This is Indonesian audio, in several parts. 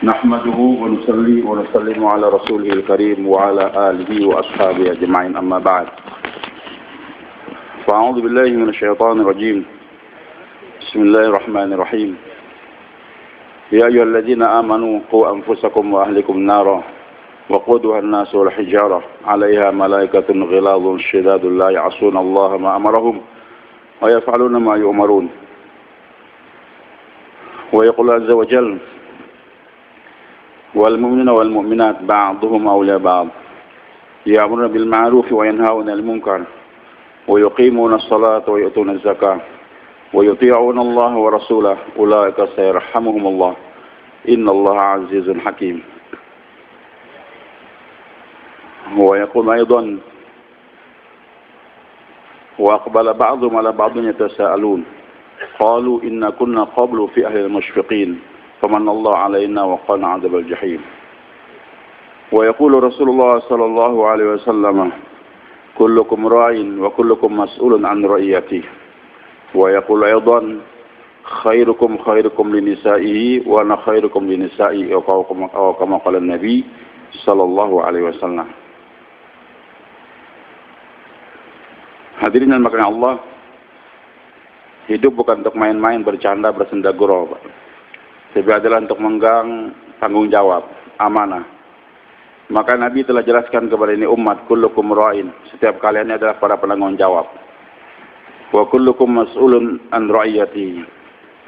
نحمده ونصلي ونسلم على رسوله الكريم وعلى آله وأصحابه أجمعين أما بعد فأعوذ بالله من الشيطان الرجيم بسم الله الرحمن الرحيم يا أيها الذين آمنوا قوا أنفسكم وأهلكم نارا وقودها الناس والحجارة عليها ملائكة غلاظ شداد لا يعصون الله ما أمرهم ويفعلون ما يؤمرون ويقول عز وجل والمؤمنون والمؤمنات بعضهم أولياء بعض يأمرون بالمعروف وينهون عن المنكر ويقيمون الصلاة ويؤتون الزكاة ويطيعون الله ورسوله أولئك سيرحمهم الله إن الله عزيز حكيم. ويقول أيضا وأقبل بعضهم على بعض يتساءلون قالوا إنا كنا قبل في أهل المشفقين فمن الله علينا وقنا عذاب الجحيم. ويقول رسول الله صلى الله عليه وسلم كلكم راع وكلكم مسؤول عن رعيته. ويقول أيضا خيركم خيركم لنسائه وأنا خيركم لنسائي أو كما قال النبي صلى الله عليه وسلم. Hadirin yang dimuliakan Allah, hidup bukan untuk main-main, bercanda, bersenda gurau, tapi adalah untuk menggang tanggung jawab, amanah. Maka Nabi telah jelaskan kepada ini umat, kullukum ra'in, setiap kalian adalah para penanggung jawab. Wa kullukum mas'ulun an ra'iyati,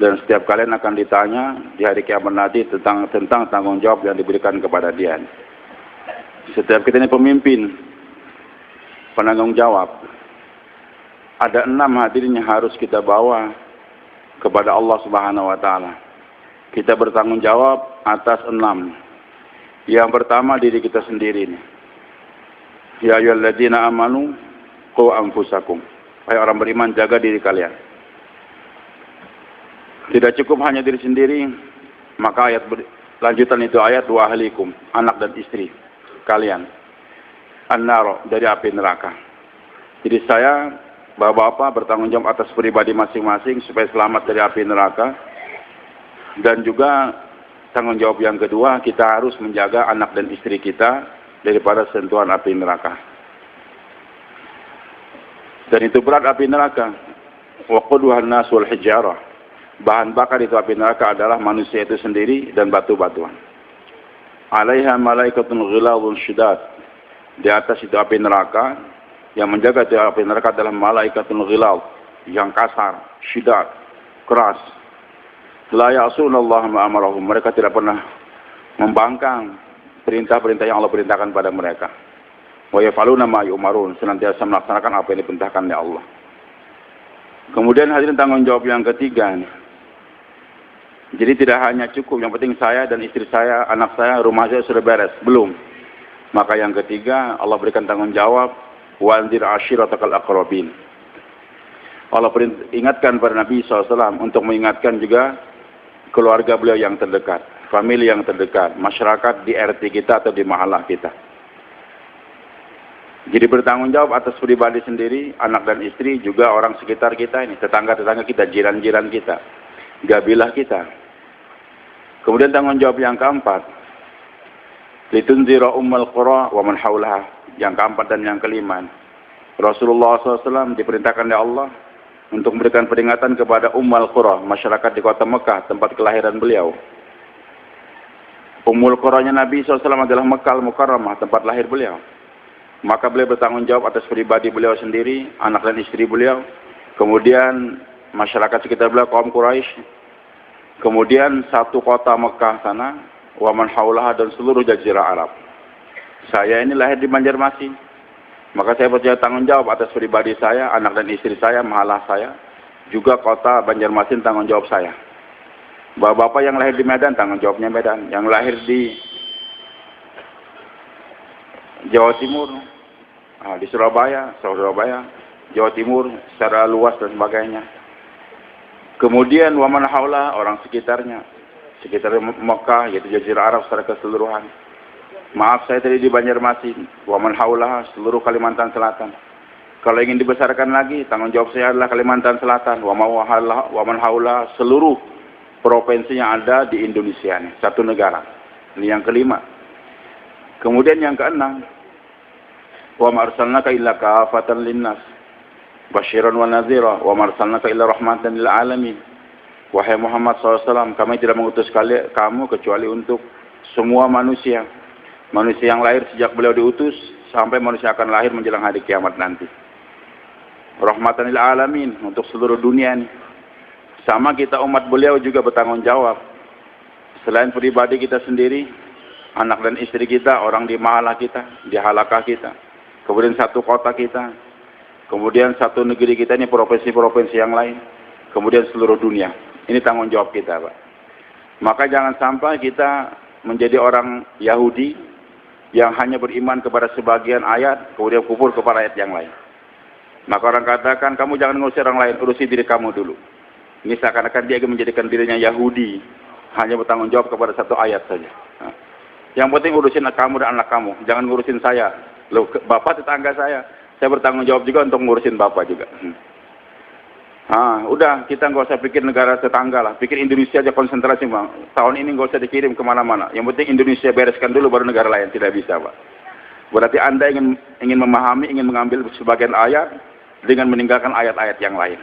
dan setiap kalian akan ditanya di hari kiamat nanti tentang tanggung jawab yang diberikan kepada dia. Setiap kita ini pemimpin, penanggung jawab. Ada 6 hadirin yang harus kita bawa kepada Allah Subhanahu wa taala. Kita bertanggung jawab atas 6. Yang pertama diri kita sendiri ini. Ya ayyuhalladzina amanu qu anfusakum. Hai orang beriman, jaga diri kalian. Tidak cukup hanya diri sendiri, maka ayat lanjutan itu ayat wa ahlikum, anak dan istri kalian. An-nar, dari api neraka. Jadi saya bapak-bapak bertanggung jawab atas pribadi masing-masing supaya selamat dari api neraka. Dan juga tanggung jawab yang kedua, kita harus menjaga anak dan istri kita daripada sentuhan api neraka. Dan itu berat api neraka. Waquduhan nas wal hijarah. Bahan bakar itu api neraka adalah manusia itu sendiri dan batu-batuan. Alaiha malaikatun ghilazun syidad. Di atas itu api neraka, yang menjaga itu api neraka adalah malaikatun ghilaz, yang kasar, syidad, keras. La ya'sunallaha ma amarahum. Mereka tidak pernah membangkang perintah-perintah yang Allah perintahkan pada mereka. Wa yaf'aluna ma yu'marun, senantiasa melaksanakan apa yang diperintahkan oleh Allah. Kemudian hadirin tanggung jawab yang ketiga. Jadi tidak hanya cukup yang penting saya dan istri saya, anak saya, rumah saya sudah beres, belum. Maka yang ketiga Allah berikan tanggung jawab wa anzir ashiratakal aqrabin. Allah ingatkan pada Nabi SAW untuk mengingatkan juga keluarga beliau yang terdekat, famili yang terdekat, masyarakat di RT kita atau di mahalah kita. Jadi bertanggung jawab atas pribadi sendiri, anak dan istri, juga orang sekitar kita ini, tetangga-tetangga kita, jiran-jiran kita, gabilah kita. Kemudian tanggung jawab yang keempat, litunzira ummal qura wa man haulaha. Yang keempat dan yang kelima, Rasulullah SAW diperintahkan oleh Allah untuk memberikan peringatan kepada Ummul Qura, masyarakat di kota Mekah, tempat kelahiran beliau. Ummul Quranya Nabi SAW adalah Mekah Al-Mukarramah, tempat lahir beliau. Maka beliau bertanggung jawab atas pribadi beliau sendiri, anak dan istri beliau, kemudian masyarakat sekitar beliau, kaum Quraisy, kemudian satu kota Mekah sana, wa man haulaha, dan seluruh jazirah Arab. Saya ini lahir di Banjarmasin, maka saya percaya tanggung jawab atas pribadi saya, anak dan istri saya, mahalah saya, juga kota Banjarmasin tanggung jawab saya. Bapak-bapak yang lahir di Medan, tanggung jawabnya Medan. Yang lahir di Jawa Timur, di Surabaya, Jawa Timur secara luas dan sebagainya. Kemudian waman haula, orang sekitarnya, sekitar Mekah, yaitu Jazirah Arab secara keseluruhan. Maaf, saya tadi di Banjarmasin, waman haula, seluruh Kalimantan Selatan. Kalau ingin dibesarkan lagi, tanggung jawab saya adalah Kalimantan Selatan, waman haula, seluruh provinsi yang ada di Indonesia, satu negara. Ini yang kelima. Kemudian yang keenam, wa ma arsalnaka illa kafatan linnas basyiran wa nadhira wa ma arsalnaka illa rahmatan lil alamin. Wahai Muhammad SAW, kami tidak mengutus kamu kecuali untuk semua manusia. Manusia yang lahir sejak beliau diutus sampai manusia akan lahir menjelang hari kiamat nanti. Rahmatan lil alamin, untuk seluruh dunia ini. Sama kita umat beliau juga bertanggung jawab. Selain pribadi kita sendiri, anak dan istri kita, orang di mahalah kita, di halakah kita, kemudian satu kota kita, kemudian satu negeri kita ini, provinsi-provinsi yang lain, kemudian seluruh dunia. Ini tanggung jawab kita, Pak. Maka jangan sampai kita menjadi orang Yahudi yang hanya beriman kepada sebagian ayat, kemudian kufur kepada ayat yang lain. Maka orang katakan, kamu jangan ngurus orang lain, urusi diri kamu dulu. Ini seakan-akan dia ingin menjadikan dirinya Yahudi, hanya bertanggung jawab kepada satu ayat saja. Nah, yang penting urusin kamu dan anak kamu, jangan ngurusin saya. Loh, bapak tetangga saya bertanggung jawab juga untuk ngurusin bapak juga. Udah, kita nggak usah pikir negara tetangga lah, pikir Indonesia aja, konsentrasi, Bang. Tahun ini nggak usah dikirim kemana-mana. Yang penting Indonesia bereskan dulu, baru negara lain. Tidak bisa, Pak. Berarti Anda ingin memahami, ingin mengambil sebagian ayat dengan meninggalkan ayat-ayat yang lain.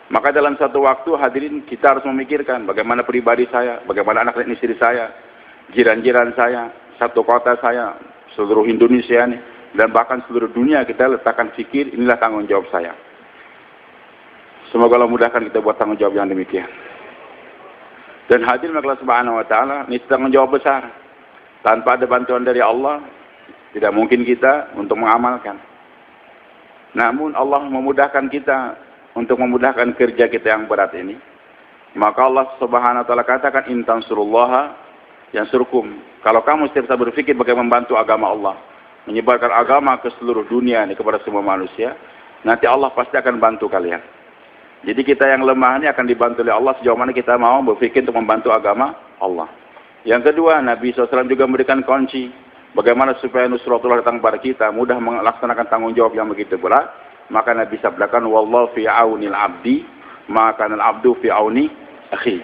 Maka dalam satu waktu, hadirin, kita harus memikirkan bagaimana pribadi saya, bagaimana anak dan istri saya, jiran-jiran saya, satu kota saya, seluruh Indonesia ini, dan bahkan seluruh dunia. Kita letakkan fikir, inilah tanggung jawab saya. Semoga Allah mudahkan kita buat tanggung jawab yang demikian. Dan hadirin Allah Subhanahu wa taala, ini tanggung jawab besar. Tanpa ada bantuan dari Allah, tidak mungkin kita untuk mengamalkan. Namun Allah memudahkan kita untuk memudahkan kerja kita yang berat ini. Maka Allah Subhanahu wa taala katakan, in tansurullaha yansurkum. Kalau kamu setiap saat berpikir bagaimana membantu agama Allah, menyebarkan agama ke seluruh dunia ini kepada semua manusia, nanti Allah pasti akan bantu kalian. Jadi kita yang lemah ini akan dibantu oleh Allah sejauh mana kita mau berpikir untuk membantu agama Allah. Yang kedua, Nabi SAW juga memberikan kunci bagaimana supaya nusratullah datang kepada kita, mudah melaksanakan tanggung jawab yang begitu berat. Maka Nabi sabdakan, wallahu fi aunil abdi maka al abdu fi auni akhi.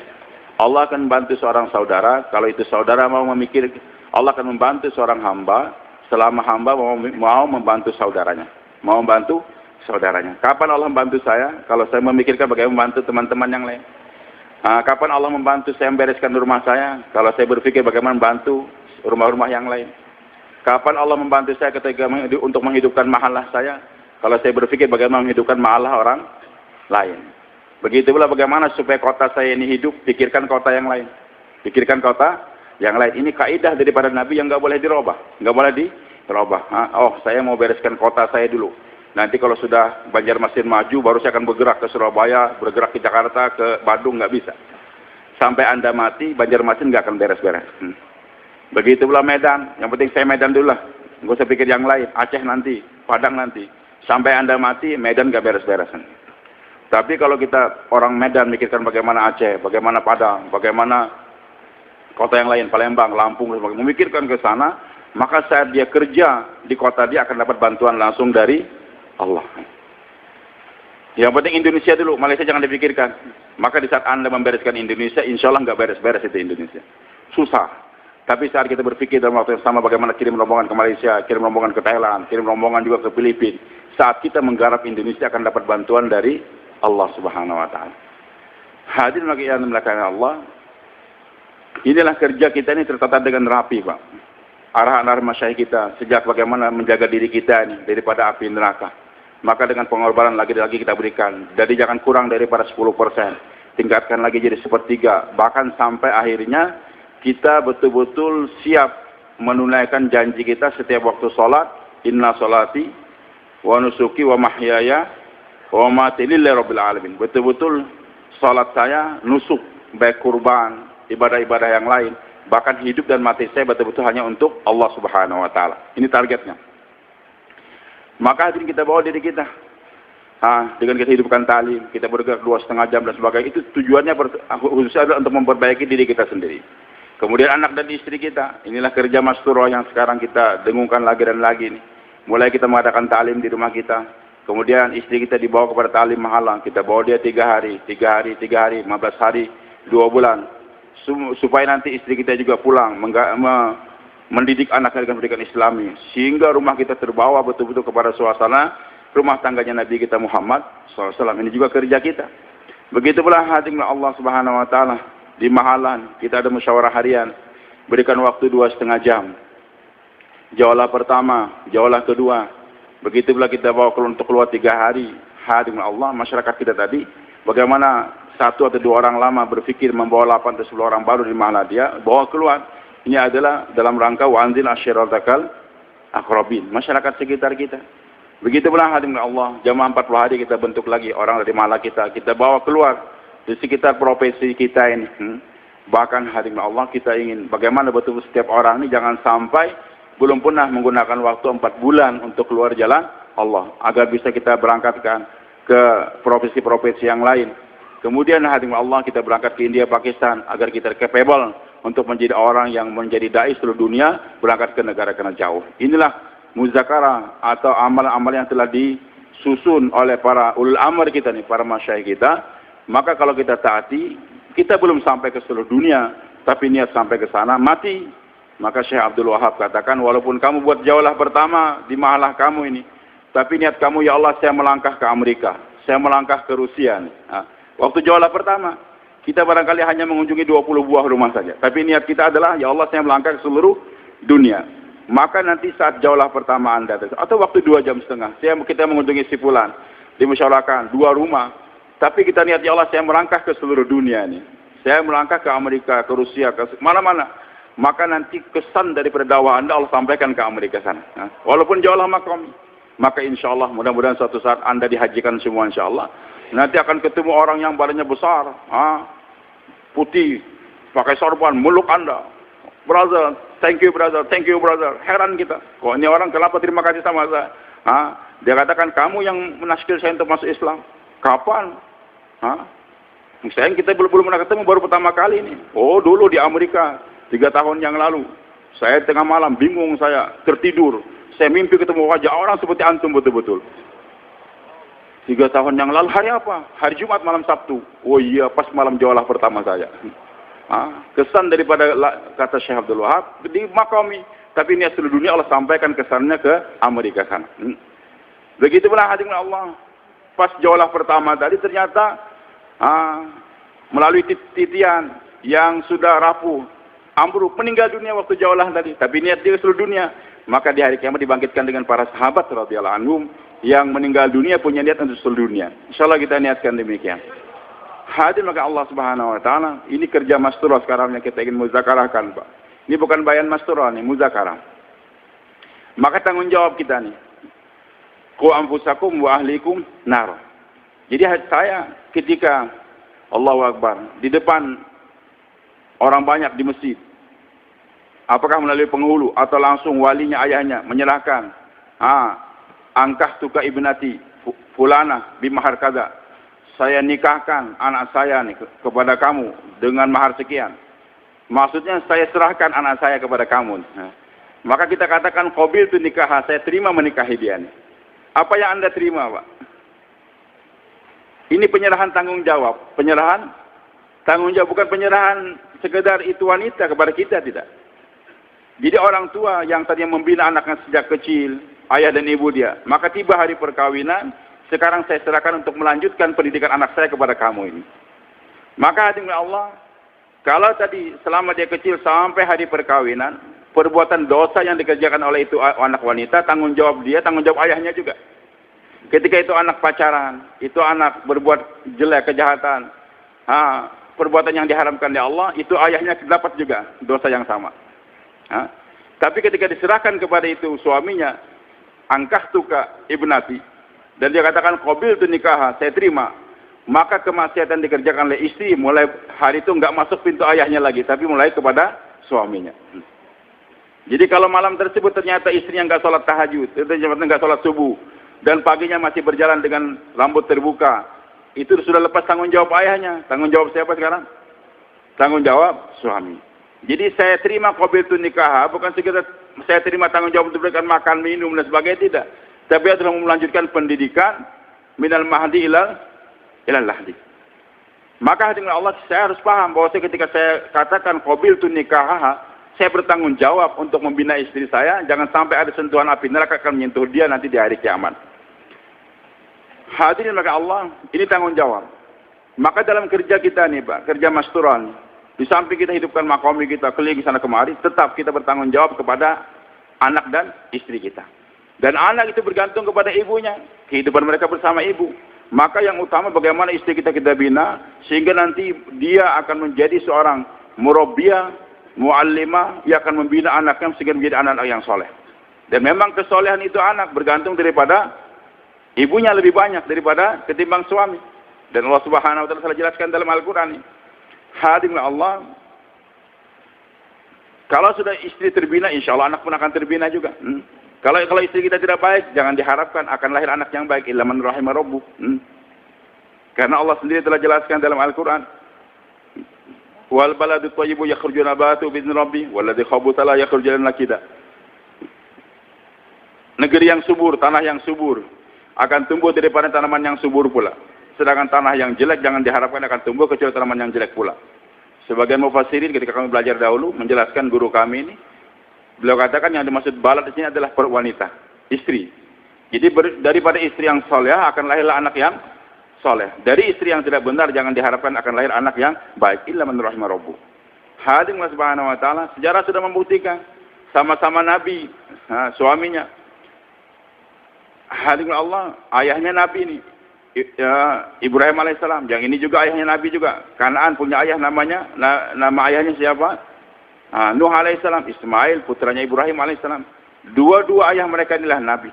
Allah akan membantu seorang saudara kalau itu saudara mau memikir. Allah akan membantu seorang hamba selama hamba mau membantu saudaranya, mau membantu saudaranya. Kapan Allah membantu saya? Kalau saya memikirkan bagaimana membantu teman-teman yang lain. Kapan Allah membantu saya membereskan rumah saya? Kalau saya berpikir bagaimana membantu rumah-rumah yang lain. Kapan Allah membantu saya ketika untuk menghidupkan mahalah saya? Kalau saya berpikir bagaimana menghidupkan mahalah orang lain. Begitu pula bagaimana supaya kota saya ini hidup, pikirkan kota yang lain. Pikirkan kota yang lain. Ini kaidah daripada Nabi yang nggak boleh dirubah. Nggak boleh dirubah. Saya mau bereskan kota saya dulu. Nanti kalau sudah Banjarmasin maju, baru saya akan bergerak ke Surabaya, bergerak ke Jakarta, ke Bandung, nggak bisa. Sampai Anda mati, Banjarmasin nggak akan beres-beres. Begitu pula Medan, yang penting saya Medan dulu lah. Nggak usah pikir yang lain, Aceh nanti, Padang nanti. Sampai Anda mati, Medan nggak beres-beres. Tapi kalau kita orang Medan mikirkan bagaimana Aceh, bagaimana Padang, bagaimana kota yang lain, Palembang, Lampung, memikirkan ke sana, maka saat dia kerja di kota dia akan dapat bantuan langsung dari Allah. Yang penting Indonesia dulu, Malaysia jangan dipikirkan. Maka di saat Anda membereskan Indonesia, insya Allah nggak beres-beres itu Indonesia. Susah. Tapi saat kita berpikir dalam waktu yang sama bagaimana kirim rombongan ke Malaysia, kirim rombongan ke Thailand, kirim rombongan juga ke Filipina, saat kita menggarap Indonesia akan dapat bantuan dari Allah Subhanahu wa taala. Hadirin yang dimuliakan Allah, inilah kerja kita ini tertata dengan rapi, Pak. Arahan-arahan masyayikh kita sejak bagaimana menjaga diri kita ini daripada api neraka. Maka dengan pengorbanan lagi kita berikan. Jadi jangan kurang daripada 10%. Tingkatkan lagi jadi 1/3. Bahkan sampai akhirnya kita betul-betul siap menunaikan janji kita setiap waktu sholat. Inna sholati wa nusuki wa mahyaya wa mati lillahi rabbil alamin. Betul-betul sholat saya, nusuk, baik kurban, ibadah-ibadah yang lain. Bahkan hidup dan mati saya betul-betul hanya untuk Allah Subhanahu wa taala. Ini targetnya. Maka hadirin kita bawa diri kita. Dengan kita hidupkan talim, kita bergerak 2,5 jam dan sebagainya. Itu tujuannya khususnya adalah untuk memperbaiki diri kita sendiri. Kemudian anak dan istri kita. Inilah kerja Masturah yang sekarang kita dengungkan lagi dan lagi nih. Mulai kita mengadakan talim di rumah kita. Kemudian istri kita dibawa kepada talim mahalang. Kita bawa dia 3 hari, 15 hari, 2 bulan. supaya nanti istri kita juga pulang mendidik anaknya dengan pendidikan Islami, sehingga rumah kita terbawa betul-betul kepada suasana rumah tangganya Nabi kita Muhammad SAW. Ini juga kerja kita. Begitu pula hadirnya Allah Subhanahu Wa Taala di mahalan kita ada musyawarah harian, berikan waktu 2,5 jam. Jaulah pertama, jaulah kedua. Begitu pula kita bawa untuk keluar 3 hari. Hadirnya Allah, masyarakat kita tadi, bagaimana 1 atau 2 orang lama berfikir membawa 8 atau 10 orang baru di mahalan dia, bawa keluar. Ini adalah dalam rangka wa'anzil asyiratakal aqrabin, masyarakat sekitar kita. Begitu pula hadirin Allah, jamaah 40 hari kita bentuk lagi orang dari mahala kita bawa keluar di sekitar profesi kita ini. Bahkan hadirin Allah, kita ingin bagaimana betul setiap orang ini jangan sampai belum pernah menggunakan waktu 4 bulan untuk keluar jalan Allah, agar bisa kita berangkatkan ke profesi-profesi yang lain. Kemudian hadirin Allah, kita berangkat ke India, Pakistan, agar kita capable untuk menjadi orang yang menjadi dai seluruh dunia, berangkat ke negara-negara jauh. Inilah muzakarah atau amal-amal yang telah disusun oleh para ulul amr kita nih, para masyayikh kita. Maka kalau kita taati, kita belum sampai ke seluruh dunia, tapi niat sampai ke sana, mati. Maka Syekh Abdul Wahab katakan, walaupun kamu buat jaulah pertama di mahalah kamu ini, tapi niat kamu, ya Allah, saya melangkah ke Amerika, saya melangkah ke Rusia nih. Nah, waktu jaulah pertama, kita barangkali hanya mengunjungi 20 buah rumah saja. Tapi niat kita adalah, ya Allah, saya melangkah ke seluruh dunia. Maka nanti saat jaulah pertama Anda, atau waktu 2,5 jam, kita mengunjungi si fulan, dimusyawarahkan 2 rumah. Tapi kita niat, ya Allah, saya melangkah ke seluruh dunia ini. Saya melangkah ke Amerika, ke Rusia, ke mana-mana. Maka nanti kesan daripada dakwah Anda Allah sampaikan ke Amerika sana. Nah, walaupun jauhlah makom. Maka insya Allah, mudah-mudahan suatu saat Anda dihajikan semua insya Allah. Nanti akan ketemu orang yang badannya besar, putih, pakai sorban, meluk Anda. Brother, thank you brother, thank you brother. Heran kita, kok ini orang kenapa terima kasih sama saya? Dia katakan, kamu yang menaskir saya untuk masuk Islam. Kapan? Misalnya kita belum pernah ketemu, baru pertama kali ini. Oh, dulu di Amerika, 3 tahun yang lalu. Saya tengah malam, bingung saya, tertidur. Saya mimpi ketemu wajah orang seperti antum betul-betul. 3 tahun yang lalu, hari apa? Hari Jumat malam Sabtu. Oh iya, pas malam jaulah pertama saya. Kesan daripada kata Syekh Abdul Wahab di Makami, tapi niat seluruh dunia Allah sampaikan kesannya ke Amerika sana. Begitu pula hadirin Allah, pas jaulah pertama tadi ternyata melalui titian yang sudah rapuh, ambruk, meninggal dunia waktu jaulah tadi, tapi niat dia seluruh dunia. Maka di hari kiamat dibangkitkan dengan para sahabat radhiyallahu anhum yang meninggal dunia punya niat untuk seluruh dunia. Insyaallah kita niatkan demikian. Hadir maka Allah Subhanahu Wa Taala, ini kerja masturah sekarang yang kita ingin muzakarahkan, Pak. Ini bukan bayan masturah nih, muzakarah. Maka tanggung jawab kita nih, qu anfusakum wa ahlikum nar. Jadi saya ketika Allahu Akbar di depan orang banyak di masjid, apakah melalui penghulu atau langsung walinya ayahnya menyerahkan, angkah tuka ibnati fulana bimahar kada, saya nikahkan anak saya nih kepada kamu dengan mahar sekian. Maksudnya saya serahkan anak saya kepada kamu. Maka kita katakan qabil tu nikah, saya terima menikahi dia nih. Apa yang Anda terima, Pak? Ini penyerahan tanggung jawab. Penyerahan tanggung jawab, bukan penyerahan sekedar itu wanita kepada kita, tidak. Jadi orang tua yang tadinya membina anaknya sejak kecil, ayah dan ibu dia, maka tiba hari perkawinan, sekarang saya serahkan untuk melanjutkan pendidikan anak saya kepada kamu ini. Maka hadirin Allah, kalau tadi selama dia kecil sampai hari perkawinan, perbuatan dosa yang dikerjakan oleh itu anak wanita, tanggung jawab dia, tanggung jawab ayahnya juga. Ketika itu anak pacaran, itu anak berbuat jelek, kejahatan, perbuatan yang diharamkan oleh Allah, itu ayahnya dapat juga dosa yang sama. Tapi ketika diserahkan kepada itu suaminya, angkah tuka ibnati, dan dia katakan qabil tu nikah, saya terima, maka kemaksiatan dikerjakan oleh istri mulai hari itu enggak masuk pintu ayahnya lagi, tapi mulai kepada suaminya. Jadi kalau malam tersebut ternyata istrinya enggak sholat tahajud, ternyata enggak sholat subuh, dan paginya masih berjalan dengan rambut terbuka, itu sudah lepas tanggung jawab ayahnya. Tanggung jawab siapa sekarang? Tanggung jawab suami. Jadi saya terima qabil tu nikah, bukan sekedar saya terima tanggung jawab untuk berikan makan, minum dan sebagainya, tidak. Tapi adalah melanjutkan pendidikan minal mahdi ilal lahdi. Maka hadirin Allah, saya harus paham bahwa ketika saya katakan qabiltu nikahaha, saya bertanggung jawab untuk membina istri saya, jangan sampai ada sentuhan api neraka akan menyentuh dia nanti di hari kiamat. Hadirin maka Allah, ini tanggung jawab. Maka dalam kerja kita nih Pak, kerja masturan, di samping kita hidupkan makomi kita, keliling sana kemari, tetap kita bertanggung jawab kepada anak dan istri kita. Dan anak itu bergantung kepada ibunya, kehidupan mereka bersama ibu. Maka yang utama bagaimana istri kita bina, sehingga nanti dia akan menjadi seorang murabbiyah, muallimah, yang akan membina anaknya sehingga menjadi anak yang soleh. Dan memang kesolehan itu anak bergantung daripada ibunya lebih banyak daripada ketimbang suami. Dan Allah Subhanahu wa taala telah jelaskan dalam Al-Qur'an. Hadirin Allah, kalau sudah istri terbina, insya Allah anak pun akan terbina juga. Kalau istri kita tidak baik, jangan diharapkan akan lahir anak yang baik. Illa man rahima rabbuh. Karena Allah sendiri telah jelaskan dalam Al-Quran. Wal baladu thayyibu yakhruju nabatu bi'izni rabbi walladzi khabutha la yakhruju illa nakida. Negeri yang subur, tanah yang subur akan tumbuh daripada tanaman yang subur pula. Sedangkan tanah yang jelek jangan diharapkan akan tumbuh kecuali tanaman yang jelek pula. Sebagian mufassirin ketika kami belajar dahulu menjelaskan guru kami ini, beliau katakan yang dimaksud balad di sini adalah wanita, istri. Jadi daripada istri yang soleh akan lahirlah anak yang soleh. Dari istri yang tidak benar jangan diharapkan akan lahir anak yang baik. Illa man rahima rabbuh. Hadirin Allah Subhanahu wa taala, sejarah sudah membuktikan sama-sama Nabi, suaminya. Hadirin Allah, ayahnya Nabi ini Ibrahim alaihissalam. Yang ini juga ayahnya Nabi juga. Kanaan punya ayah namanya, nama ayahnya siapa? Nuh alaihissalam. Ismail putranya Ibrahim alaihissalam. Dua-dua ayah mereka inilah Nabi.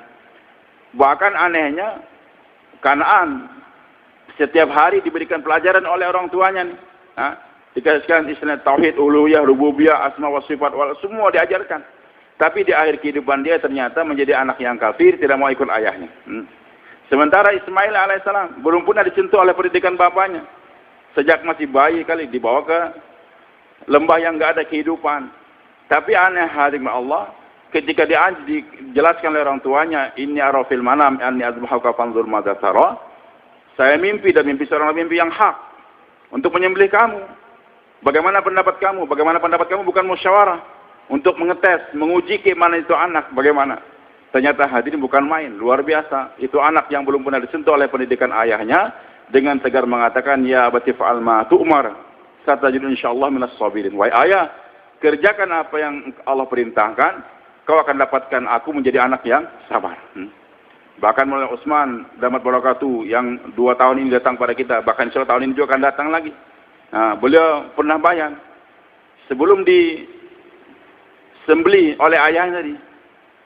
Bahkan anehnya Kanaan setiap hari diberikan pelajaran oleh orang tuanya nih. Dikasihkan istilah tauhid, uluhiyah, rububiyah, asma wa sifat, semua diajarkan. Tapi di akhir kehidupan dia ternyata menjadi anak yang kafir, tidak mau ikut ayahnya. Sementara Ismail alaihissalam belum pernah disentuh oleh pendidikan bapaknya. Sejak masih bayi kali dibawa ke lembah yang enggak ada kehidupan. Tapi aneh hadirin Allah, ketika dijelaskan oleh orang tuanya, inni ara fil manam anni azbahuka fanzur madza tara. Saya mimpi dan mimpi seorang mimpi yang hak untuk menyembelih kamu. Bagaimana pendapat kamu? Bagaimana pendapat kamu bukan musyawarah untuk mengetes, menguji keimanan itu anak bagaimana. Ternyata hadirin bukan main, luar biasa. Itu anak yang belum pernah disentuh oleh pendidikan ayahnya dengan tegar mengatakan ya abati fa'al ma tu'mar satajidun insyaallah minas sabirin. Wahai ayah, kerjakan apa yang Allah perintahkan, kau akan dapatkan aku menjadi anak yang sabar. Bahkan mulai Utsman damat barakatuh yang 2 tahun ini datang pada kita, bahkan insya Allah tahun ini juga akan datang lagi. Beliau pernah bayan sebelum disembelih oleh ayahnya tadi,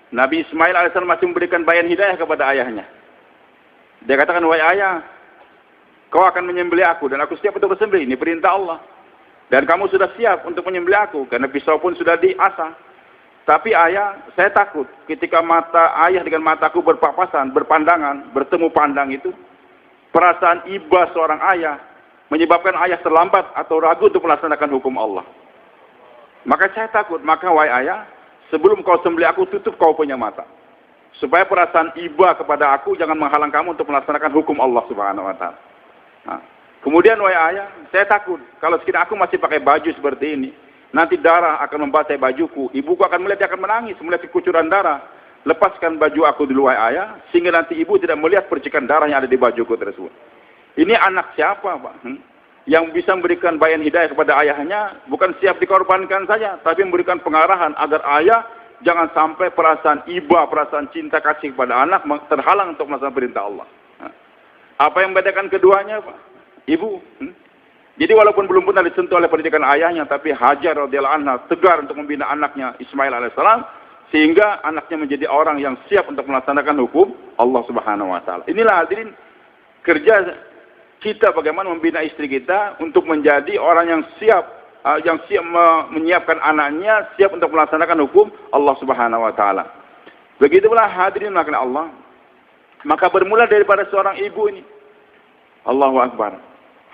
Nabi Ismail alaihissalam masih memberikan bayan hidayah kepada ayahnya. Dia katakan, wahai ayah, kau akan menyembelih aku dan aku siap untuk bersembelih. Ini perintah Allah. Dan kamu sudah siap untuk menyembelih aku karena pisau pun sudah diasah. Tapi ayah, saya takut ketika mata ayah dengan mataku berpapasan, berpandangan, bertemu pandang itu, perasaan iba seorang ayah menyebabkan ayah terlambat atau ragu untuk melaksanakan hukum Allah. Maka saya takut, maka wahai ayah, sebelum kau sembelih aku, tutup kau punya mata. Supaya perasaan iba kepada aku jangan menghalang kamu untuk melaksanakan hukum Allah Subhanahu wa taala. Kemudian wahai ayah, saya takut kalau sekiranya aku masih pakai baju seperti ini, nanti darah akan membasahi bajuku. Ibuku akan melihat, dia akan menangis, melihat kekucuran darah. Lepaskan baju aku dulu wahai ayah, sehingga nanti ibu tidak melihat percikan darah yang ada di bajuku tersebut. Ini anak siapa Pak? Yang bisa memberikan bayan hidayah kepada ayahnya, bukan siap dikorbankan saja, tapi memberikan pengarahan agar ayah jangan sampai perasaan iba, perasaan cinta kasih kepada anak terhalang untuk melaksanakan perintah Allah. Apa yang membedakan keduanya Pak? Ibu. Jadi walaupun belum pernah disentuh oleh pendidikan ayahnya, tapi Hajar radhiyallahu anha tegar untuk membina anaknya Ismail alaihissalam, sehingga anaknya menjadi orang yang siap untuk melaksanakan hukum Allah Subhanahu wa taala. Inilah hadirin kerja kita bagaimana membina istri kita untuk menjadi orang yang siap menyiapkan anaknya, siap untuk melaksanakan hukum Allah Subhanahu wa taala. Begitulah hadirin melakukan Allah. Maka bermula daripada seorang ibu ini. Allahu Akbar.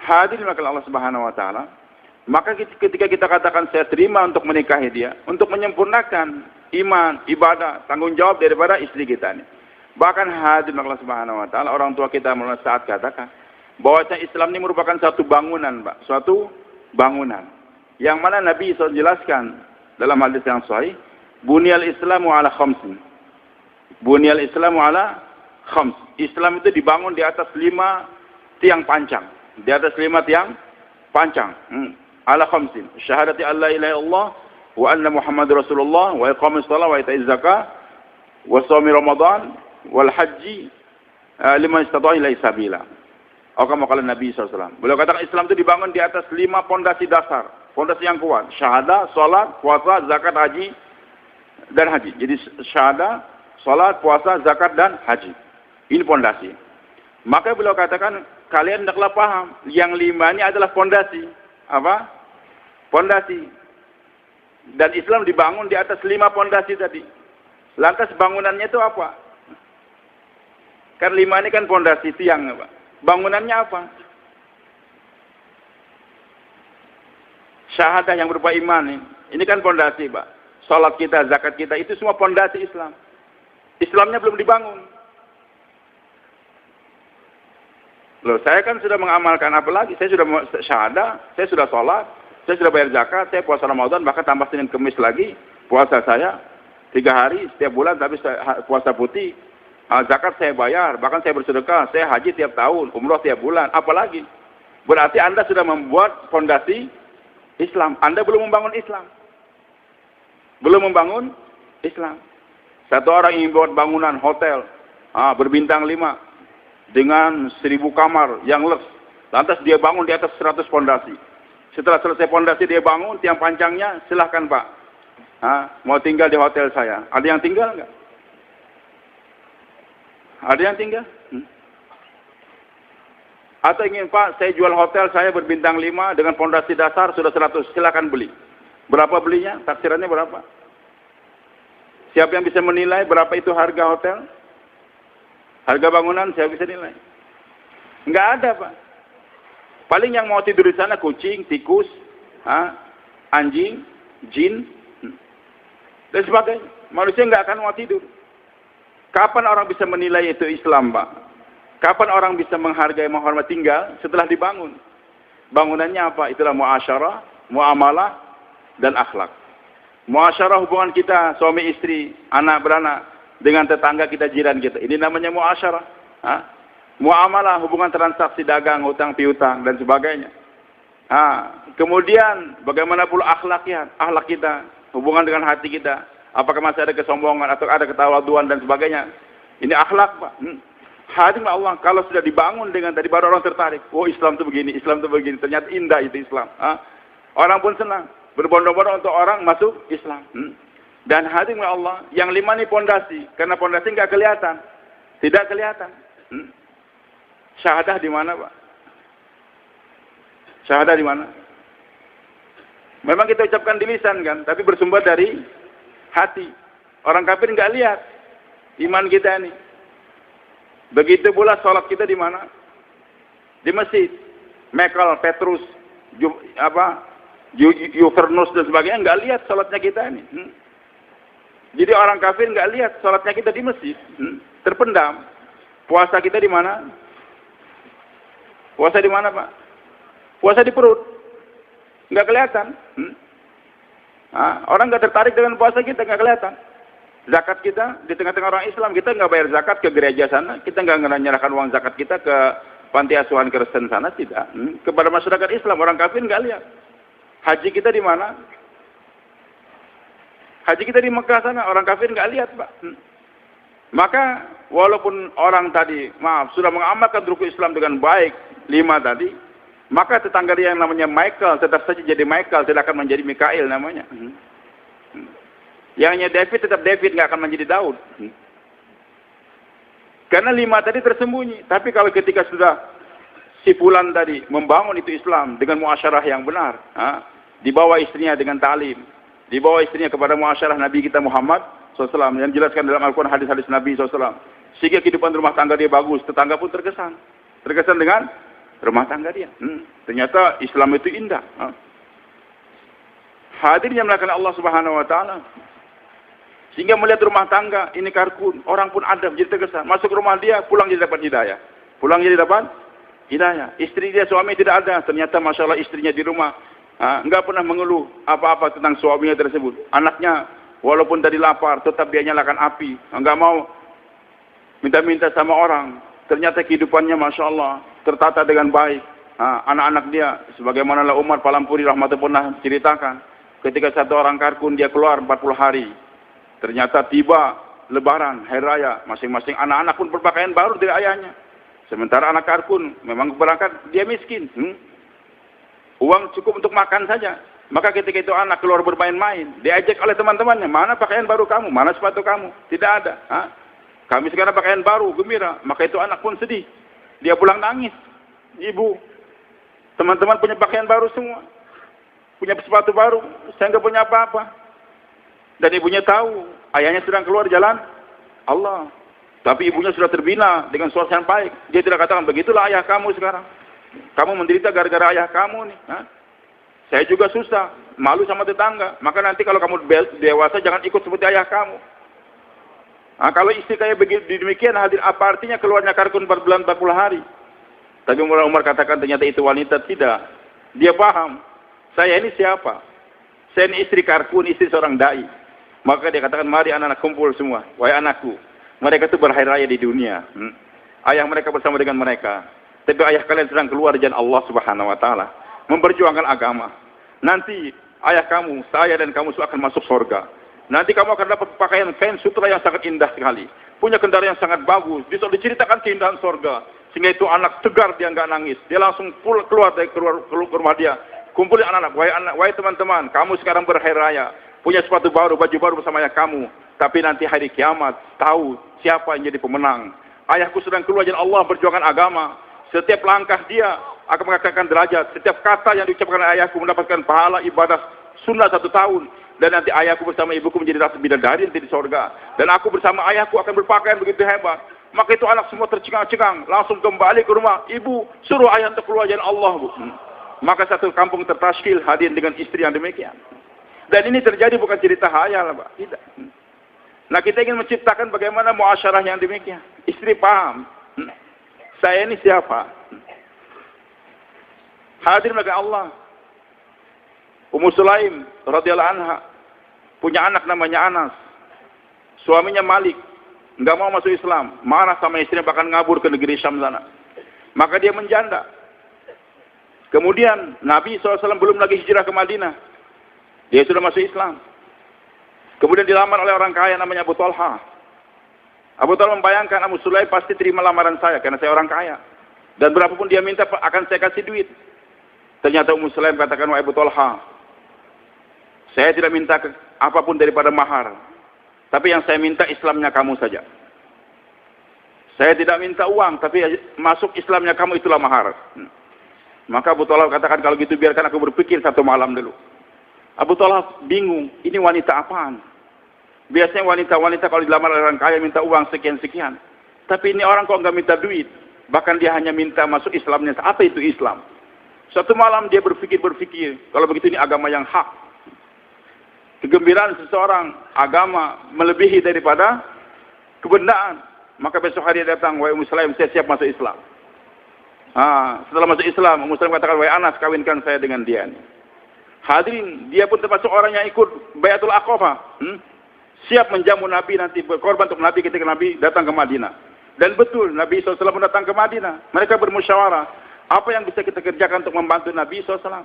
Hadirin melakukan Allah Subhanahu wa taala. Maka ketika kita katakan saya terima untuk menikahi dia, untuk menyempurnakan iman, ibadah, tanggung jawab daripada istri kita ini. Bahkan hadirin Allah Subhanahu wa taala, orang tua kita mulai saat katakan, bahwasanya Islam ini merupakan satu bangunan, Pak, suatu bangunan. Yang mana Nabi SAW jelaskan dalam hadis yang sahih, bunyal Islamu ala khamsin. Bunyal Islamu ala khams. Islam itu dibangun di atas 5 tiang pancang. Di atas 5 tiang pancang. Ala khamsin. Syahadati an la ilaha illallah wa anna Muhammadur Rasulullah wa iqamis shalah wa ita'iz zakah wa shaumi Ramadan wal haji liman istata'a ilaihi sabila. Kama qala Nabi SAW. Beliau katakan Islam itu dibangun di atas 5 pondasi dasar, pondasi yang kuat. Syahadah, salat, puasa, zakat, haji dan haji. Jadi syahadah, salat, puasa, zakat dan haji. Ini pondasi. Maka beliau katakan kalian hendaklah paham yang 5 ini adalah pondasi. Apa? Pondasi. Dan Islam dibangun di atas 5 pondasi tadi. Lantas bangunannya itu apa? Kan 5 ini kan pondasi tiang, Pak. Bangunannya apa? Syahadah yang berupa iman ini. Ini kan pondasi, Pak. Salat kita, zakat kita, itu semua pondasi Islam. Islamnya belum dibangun. Loh, saya kan sudah mengamalkan apa lagi? Saya sudah syahadah, saya sudah salat, saya sudah bayar zakat, saya puasa Ramadan, bahkan tambah Senin Kemis lagi, puasa saya 3 hari setiap bulan, tapi puasa putih. Zakat saya bayar, bahkan saya bersedekah, saya haji tiap tahun, umroh tiap bulan, apalagi? Berarti Anda sudah membuat fondasi Islam. Anda belum membangun Islam. Belum membangun Islam. Satu orang ingin buat bangunan hotel berbintang 5 dengan 1000 kamar yang luks. Lantas dia bangun di atas 100 fondasi. Setelah selesai fondasi dia bangun tiang pancangnya, silahkan Pak. Mau tinggal di hotel saya. Ada yang tinggal enggak? Ada yang tinggal? Atau ingin Pak, saya jual hotel saya berbintang 5 dengan fondasi dasar sudah 100, silakan beli. Berapa belinya? Taksirannya berapa? Siapa yang bisa menilai berapa itu harga hotel? Harga bangunan siapa bisa nilai? Enggak ada, Pak. Paling yang mau tidur di sana kucing, tikus, anjing, jin, dan sebagainya. Manusia enggak akan mau tidur. Kapan orang bisa menilai itu Islam, Pak? Kapan orang bisa menghargai, menghormati tinggal setelah dibangun? Bangunannya apa? Itulah muasyarah, muamalah, dan akhlak. Muasyarah hubungan kita, suami istri, anak beranak, dengan tetangga kita, jiran kita. Ini namanya muasyarah. Muamalah, hubungan transaksi dagang, hutang piutang, dan sebagainya. Kemudian, bagaimana pula akhlaknya? Akhlak kita, hubungan dengan hati kita. Apakah masih ada kesombongan atau ada ketawaduan dan sebagainya? Ini akhlak, Pak. Hadirin Allah, kalau sudah dibangun dengan tadi baru orang tertarik. Oh, Islam itu begini, Islam itu begini. Ternyata indah itu Islam. Orang pun senang. Berbondong-bondong untuk orang masuk Islam. Dan hadirin Allah, yang 5 ini pondasi. Karena pondasi nggak kelihatan. Tidak kelihatan. Syahadah di mana, Pak? Syahadah di mana? Memang kita ucapkan di lisan kan, tapi bersumber dari hati. Orang kafir nggak lihat iman kita ini. Begitu pula sholat kita di mana? Di masjid. Mekel, Petrus, Yuvernus dan sebagainya nggak lihat sholatnya kita ini. Jadi orang kafir nggak lihat sholatnya kita di masjid. Terpendam. Puasa kita di mana? Puasa di mana, Pak? Puasa di perut. Nggak kelihatan. Orang nggak tertarik dengan puasa kita, nggak kelihatan. Zakat kita di tengah-tengah orang Islam, kita nggak bayar zakat ke gereja sana, kita nggak menyerahkan uang zakat kita ke panti asuhan Kristen sana, tidak. Kepada masyarakat Islam, orang kafir nggak lihat. Haji kita di mana? Haji kita di Mekah sana, orang kafir nggak lihat, Pak. Maka walaupun orang tadi, sudah mengamalkan rukun Islam dengan baik, 5 tadi, maka tetangga dia yang namanya Michael tetap saja jadi Michael, tidak akan menjadi Mikail namanya. Yang hanya David tetap David, nggak akan menjadi Daud. Karena 5 tadi tersembunyi. Tapi kalau ketika sudah si fulan tadi membangun itu Islam dengan muasyarah yang benar, dibawa istrinya dengan ta'lim, dibawa istrinya kepada muasyarah Nabi kita Muhammad SAW yang dijelaskan dalam Al-Quran, hadis-hadis Nabi SAW, sehingga kehidupan rumah tangga dia bagus, tetangga pun terkesan dengan rumah tangga dia. Ternyata Islam itu indah. Hadirin yang melakukan Allah Subhanahu Wa Taala, sehingga melihat rumah tangga ini karkun, orang pun ada jadi terkesan. Masuk rumah dia, pulang jadi dapat hidayah. Pulang jadi dapat hidayah. Istri dia, suami tidak ada. Ternyata Masya Allah istrinya di rumah. Enggak pernah mengeluh apa-apa tentang suaminya tersebut. Anaknya walaupun tadi lapar, tetap dia nyalakan api. Enggak mau minta-minta sama orang. Ternyata kehidupannya Masya Allah tertata dengan baik. Anak-anak dia, sebagaimana Umar Palampuri rahmatullah pernah ceritakan. Ketika satu orang karkun dia keluar 40 hari. Ternyata tiba Lebaran, Hari Raya. Masing-masing anak-anak pun berpakaian baru dari ayahnya. Sementara anak karkun memang berangkat dia miskin. Uang cukup untuk makan saja. Maka ketika itu anak keluar bermain-main, diajak oleh teman-temannya, mana pakaian baru kamu, mana sepatu kamu? Tidak ada. Kami sekarang pakaian baru, gembira. Maka itu anak pun sedih. Dia pulang nangis. Ibu, teman-teman punya pakaian baru semua. Punya sepatu baru, saya nggak punya apa-apa. Dan ibunya tahu, ayahnya sedang keluar jalan Allah. Tapi ibunya sudah terbina dengan suasana baik. Dia tidak katakan, begitulah ayah kamu sekarang. Kamu menderita gara-gara ayah kamu nih. Saya juga susah, malu sama tetangga. Maka nanti kalau kamu dewasa, jangan ikut seperti ayah kamu. Kalau istri kayak demikian, hadir apa artinya keluarnya karkun 4 bulan 40 hari. Tapi Umar katakan ternyata itu wanita tidak. Dia paham, saya ini siapa? Saya ini istri karkun, istri seorang dai. Maka dia katakan, mari anak-anak kumpul semua. Wahai anakku, mereka itu berhari raya di dunia. Ayah mereka bersama dengan mereka. Tapi ayah kalian sedang keluar jalan Allah Subhanahu wa taala, memperjuangkan agama. Nanti ayah kamu, saya dan kamu akan masuk surga. Nanti kamu akan dapat pakaian kain sutra yang sangat indah sekali. Punya kendaraan yang sangat bagus. Bisa diceritakan keindahan surga. Sehingga itu anak tegar, dia enggak nangis. Dia langsung keluar dari rumah dia. Kumpulin anak-anak, wahai teman-teman, kamu sekarang berhari raya. Punya sepatu baru, baju baru bersama ayah kamu. Tapi nanti hari kiamat, tahu siapa yang jadi pemenang. Ayahku sedang keluar jalan Allah berjuangkan agama. Setiap langkah dia akan mengatakan derajat. Setiap kata yang diucapkan oleh ayahku mendapatkan pahala ibadah sunnah 1 tahun. Dan nanti ayahku bersama ibuku menjadi ratu bidadari nanti di surga. Dan aku bersama ayahku akan berpakaian begitu hebat. Maka itu anak semua tercengang-cengang. Langsung kembali ke rumah. Ibu, suruh ayah untuk keluar jalan Allah. Bu. Maka satu kampung tertaskil hadir dengan istri yang demikian. Dan ini terjadi bukan cerita hayal, Pak. Tidak. Nah, kita ingin menciptakan bagaimana muasyarah yang demikian. Istri paham. Saya ini siapa? Hadir bagi Allah. Ummu Sulaim radhiyallahu anha punya anak namanya Anas. Suaminya Malik, enggak mau masuk Islam, marah sama istrinya bahkan ngabur ke negeri Syam sana. Maka dia menjanda. Kemudian Nabi SAW belum lagi hijrah ke Madinah. Dia sudah masuk Islam. Kemudian dilamar oleh orang kaya namanya Abu Talha. Abu Talha membayangkan Ummu Sulaim pasti terima lamaran saya karena saya orang kaya. Dan berapapun dia minta akan saya kasih duit. Ternyata Ummu Sulaim katakan, wahai Abu Talha, saya tidak minta apapun daripada mahar. Tapi yang saya minta Islamnya kamu saja. Saya tidak minta uang, tapi masuk Islamnya kamu itulah mahar. Maka Abu Talha katakan, kalau gitu biarkan aku berpikir 1 malam dulu. Abu Talha bingung, ini wanita apaan? Biasanya wanita-wanita kalau dilamar oleh orang kaya minta uang sekian-sekian. Tapi ini orang kok nggak minta duit. Bahkan dia hanya minta masuk Islamnya. Apa itu Islam? 1 malam dia berpikir. Kalau begitu ini agama yang hak. Kegembiraan seseorang agama melebihi daripada kebenaran. Maka besok hari dia datang, wahai Ummu Sulaim, saya siap masuk Islam. Setelah masuk Islam, Ummu Sulaim katakan, wahai Anas, kawinkan saya dengan dia. Hadirin, dia pun termasuk orang yang ikut Baiatul Aqabah. Siap menjamu Nabi nanti, berkorban untuk Nabi ketika Nabi datang ke Madinah. Dan betul, Nabi SAW datang ke Madinah. Mereka bermusyawarah, apa yang bisa kita kerjakan untuk membantu Nabi SAW?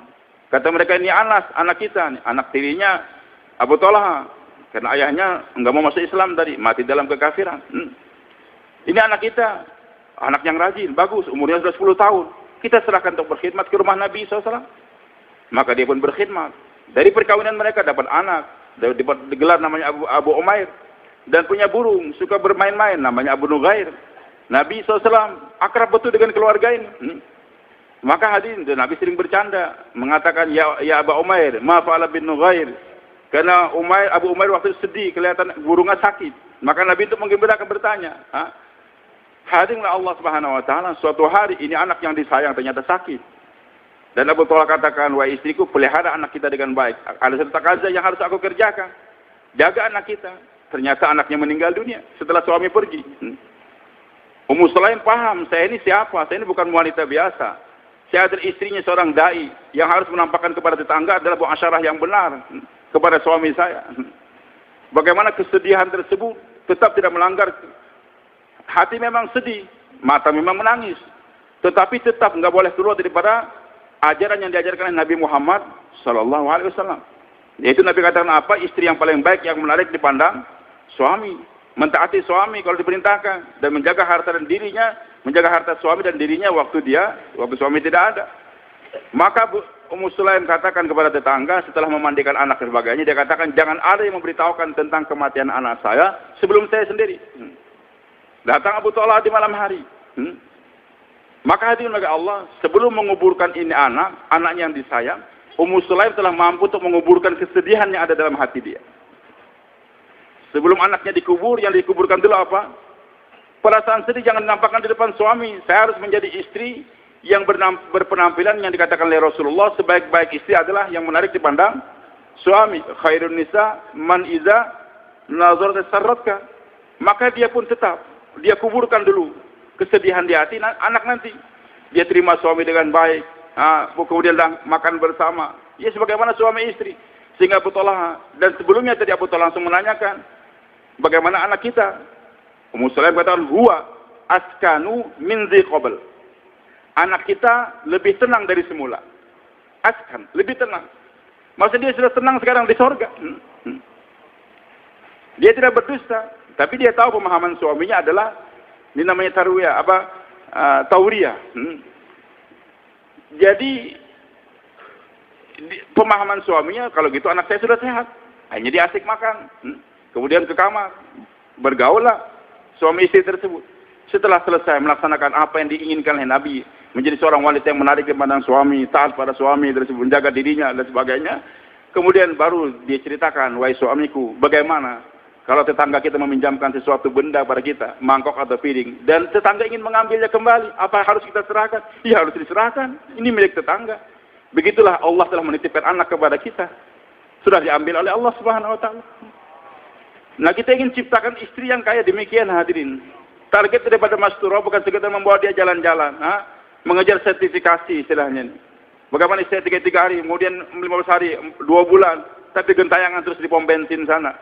Kata mereka, ini Anas, anak kita. Anak tirinya Abu Talha. Karena ayahnya enggak mau masuk Islam tadi, mati dalam kekafiran. Ini anak kita, anak yang rajin, bagus, umurnya sudah 10 tahun. Kita serahkan untuk berkhidmat ke rumah Nabi SAW. Maka dia pun berkhidmat. Dari perkawinan mereka dapat anak. Digelar namanya Abu Umair. Dan punya burung, suka bermain-main, namanya Abu Nughair. Nabi SAW akrab betul dengan keluarga ini. Maka hadirin, dan Nabi sering bercanda. Mengatakan, ya Abu Umair, ma fa'ala bin Nughair. Karena Abu Umair waktu itu sedih, kelihatan burungnya sakit. Maka Nabi itu menggembirakan bertanya. Hadirinlah Allah Subhanahu wa taala, suatu hari ini anak yang disayang ternyata sakit. Dan Abu Talha katakan, wahai istriku, pelihara anak kita dengan baik. Ada satu takazah yang harus aku kerjakan. Jaga anak kita. Ternyata anaknya meninggal dunia setelah suami pergi. Ummu Sulaim paham, saya ini siapa? Saya ini bukan wanita biasa. Saya adalah istrinya seorang dai yang harus menampakkan kepada tetangga adalah muasyarah yang benar kepada suami saya. Bagaimana kesedihan tersebut tetap tidak melanggar. Hati memang sedih, mata memang menangis, tetapi tetap nggak boleh keluar daripada ajaran yang diajarkan oleh Nabi Muhammad Sallallahu Alaihi Wasallam. Yaitu Nabi katakan apa? Istri yang paling baik yang menarik dipandang suami. Mentaati suami kalau diperintahkan dan menjaga harta dan dirinya, menjaga harta suami dan dirinya waktu suami tidak ada. Maka Ummu Sulaim katakan kepada tetangga setelah memandikan anak dan sebagainya, dia katakan jangan ada yang memberitahukan tentang kematian anak saya sebelum saya sendiri. Datang Abu Talha di malam hari. Maka hadirin bagi Allah, sebelum menguburkan ini anaknya yang disayang, Ummu Sulaim telah mampu untuk menguburkan kesedihan yang ada dalam hati dia. Sebelum anaknya dikubur, yang dikuburkan dulu apa? Perasaan sedih jangan dinampakkan di depan suami. Saya harus menjadi istri yang berpenampilan yang dikatakan oleh Rasulullah, sebaik-baik istri adalah yang menarik dipandang suami. Khairun nisa man iza nazarat sarratka. Maka dia pun tetap, dia kuburkan dulu kesedihan di hati anak nanti. Dia terima suami dengan baik. Kemudian makan bersama. Ya sebagaimana suami istri. Sehingga Abu Talha, dan sebelumnya tadi Abu Talha langsung menanyakan, bagaimana anak kita? Ummu Sulaim katakan, huwa askanu min zi qabl. Anak kita lebih tenang dari semula. Askan, lebih tenang. Maksudnya dia sudah tenang sekarang di sorga. Dia tidak berdusta, tapi dia tahu pemahaman suaminya adalah, ini namanya tarwiyah, tauriyah. Jadi pemahaman suaminya, kalau gitu anak saya sudah sehat. Hanya dia asik makan. Kemudian ke kamar. Bergaullah suami istri tersebut. Setelah selesai melaksanakan apa yang diinginkan oleh Nabi, menjadi seorang wanita yang menarik di pandang suami, taat pada suami tersebut, menjaga dirinya dan sebagainya. Kemudian baru dia ceritakan, wahai suamiku, bagaimana kalau tetangga kita meminjamkan sesuatu benda pada kita, mangkok atau piring, dan tetangga ingin mengambilnya kembali, apa harus kita serahkan? Ya harus diserahkan, ini milik tetangga. Begitulah Allah telah menitipkan anak kepada kita. Sudah diambil oleh Allah Subhanahu wa taala. Nah, kita ingin ciptakan istri yang kayak demikian, hadirin. Target daripada Masturah bukan sekedar membawa dia jalan-jalan, mengejar sertifikasi istilahnya. Bagaimana istri 3 hari, kemudian 15 hari, 2 bulan, tapi gentayangan terus di pom bensin sana.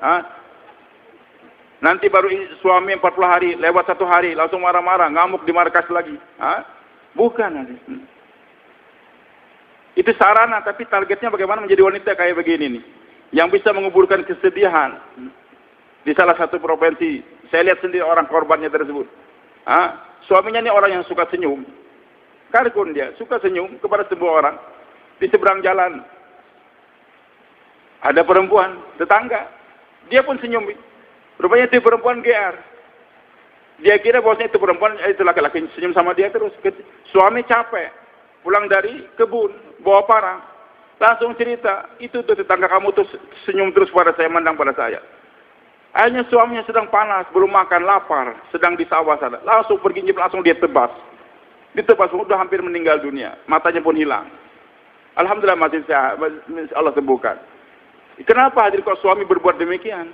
Nanti baru suami 40 hari, lewat 1 hari, langsung marah-marah, ngamuk di markas lagi. Bukan, hadirin. Itu sarana, tapi targetnya bagaimana menjadi wanita kayak begini nih. Yang bisa menguburkan kesedihan. Di salah satu provinsi, saya lihat sendiri orang korbannya tersebut. Suaminya ini orang yang suka senyum. Karkun dia, suka senyum kepada sebuah orang. Di seberang jalan. Ada perempuan, tetangga. Dia pun senyum. Rupanya itu perempuan GR. Dia kira bahwasanya itu perempuan, itu laki-laki senyum sama dia terus. Suami capek. Pulang dari kebun, bawa parang, langsung cerita, itu tuh tetangga kamu tuh senyum terus pada saya, mandang pada saya. Akhirnya suaminya sedang panas, belum makan, lapar, sedang di sawah sana, langsung pergi, langsung dia tebas. Ditebas, sudah hampir meninggal dunia, matanya pun hilang. Alhamdulillah masih sehat, Allah sembuhkan. Kenapa hadir kok suami berbuat demikian?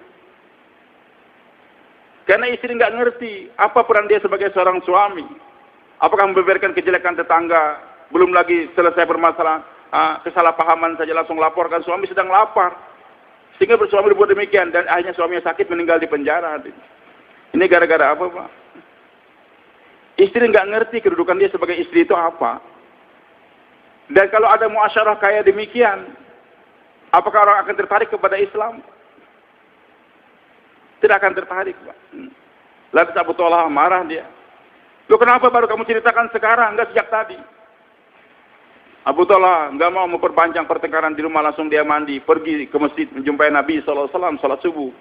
Karena istri nggak ngerti apa peran dia sebagai seorang suami. Apakah membeberkan kejelekan tetangga? Belum lagi selesai permasalahan, kesalahpahaman saja langsung laporkan suami sedang lapar. Sehingga suami berbuat demikian dan akhirnya suaminya sakit meninggal di penjara. Ini gara-gara apa, Pak? Istri nggak ngerti kedudukan dia sebagai istri itu apa. Dan kalau ada muasyarah kayak demikian, apakah orang akan tertarik kepada Islam? Tidak akan tertarik, Pak. Lalu Abu Talha marah dia. Loh, kenapa baru kamu ceritakan sekarang, enggak sejak tadi? Abu Talha nggak mau memperpanjang pertengkaran di rumah, langsung dia mandi, pergi ke masjid menjumpai Nabi SAW, salat subuh.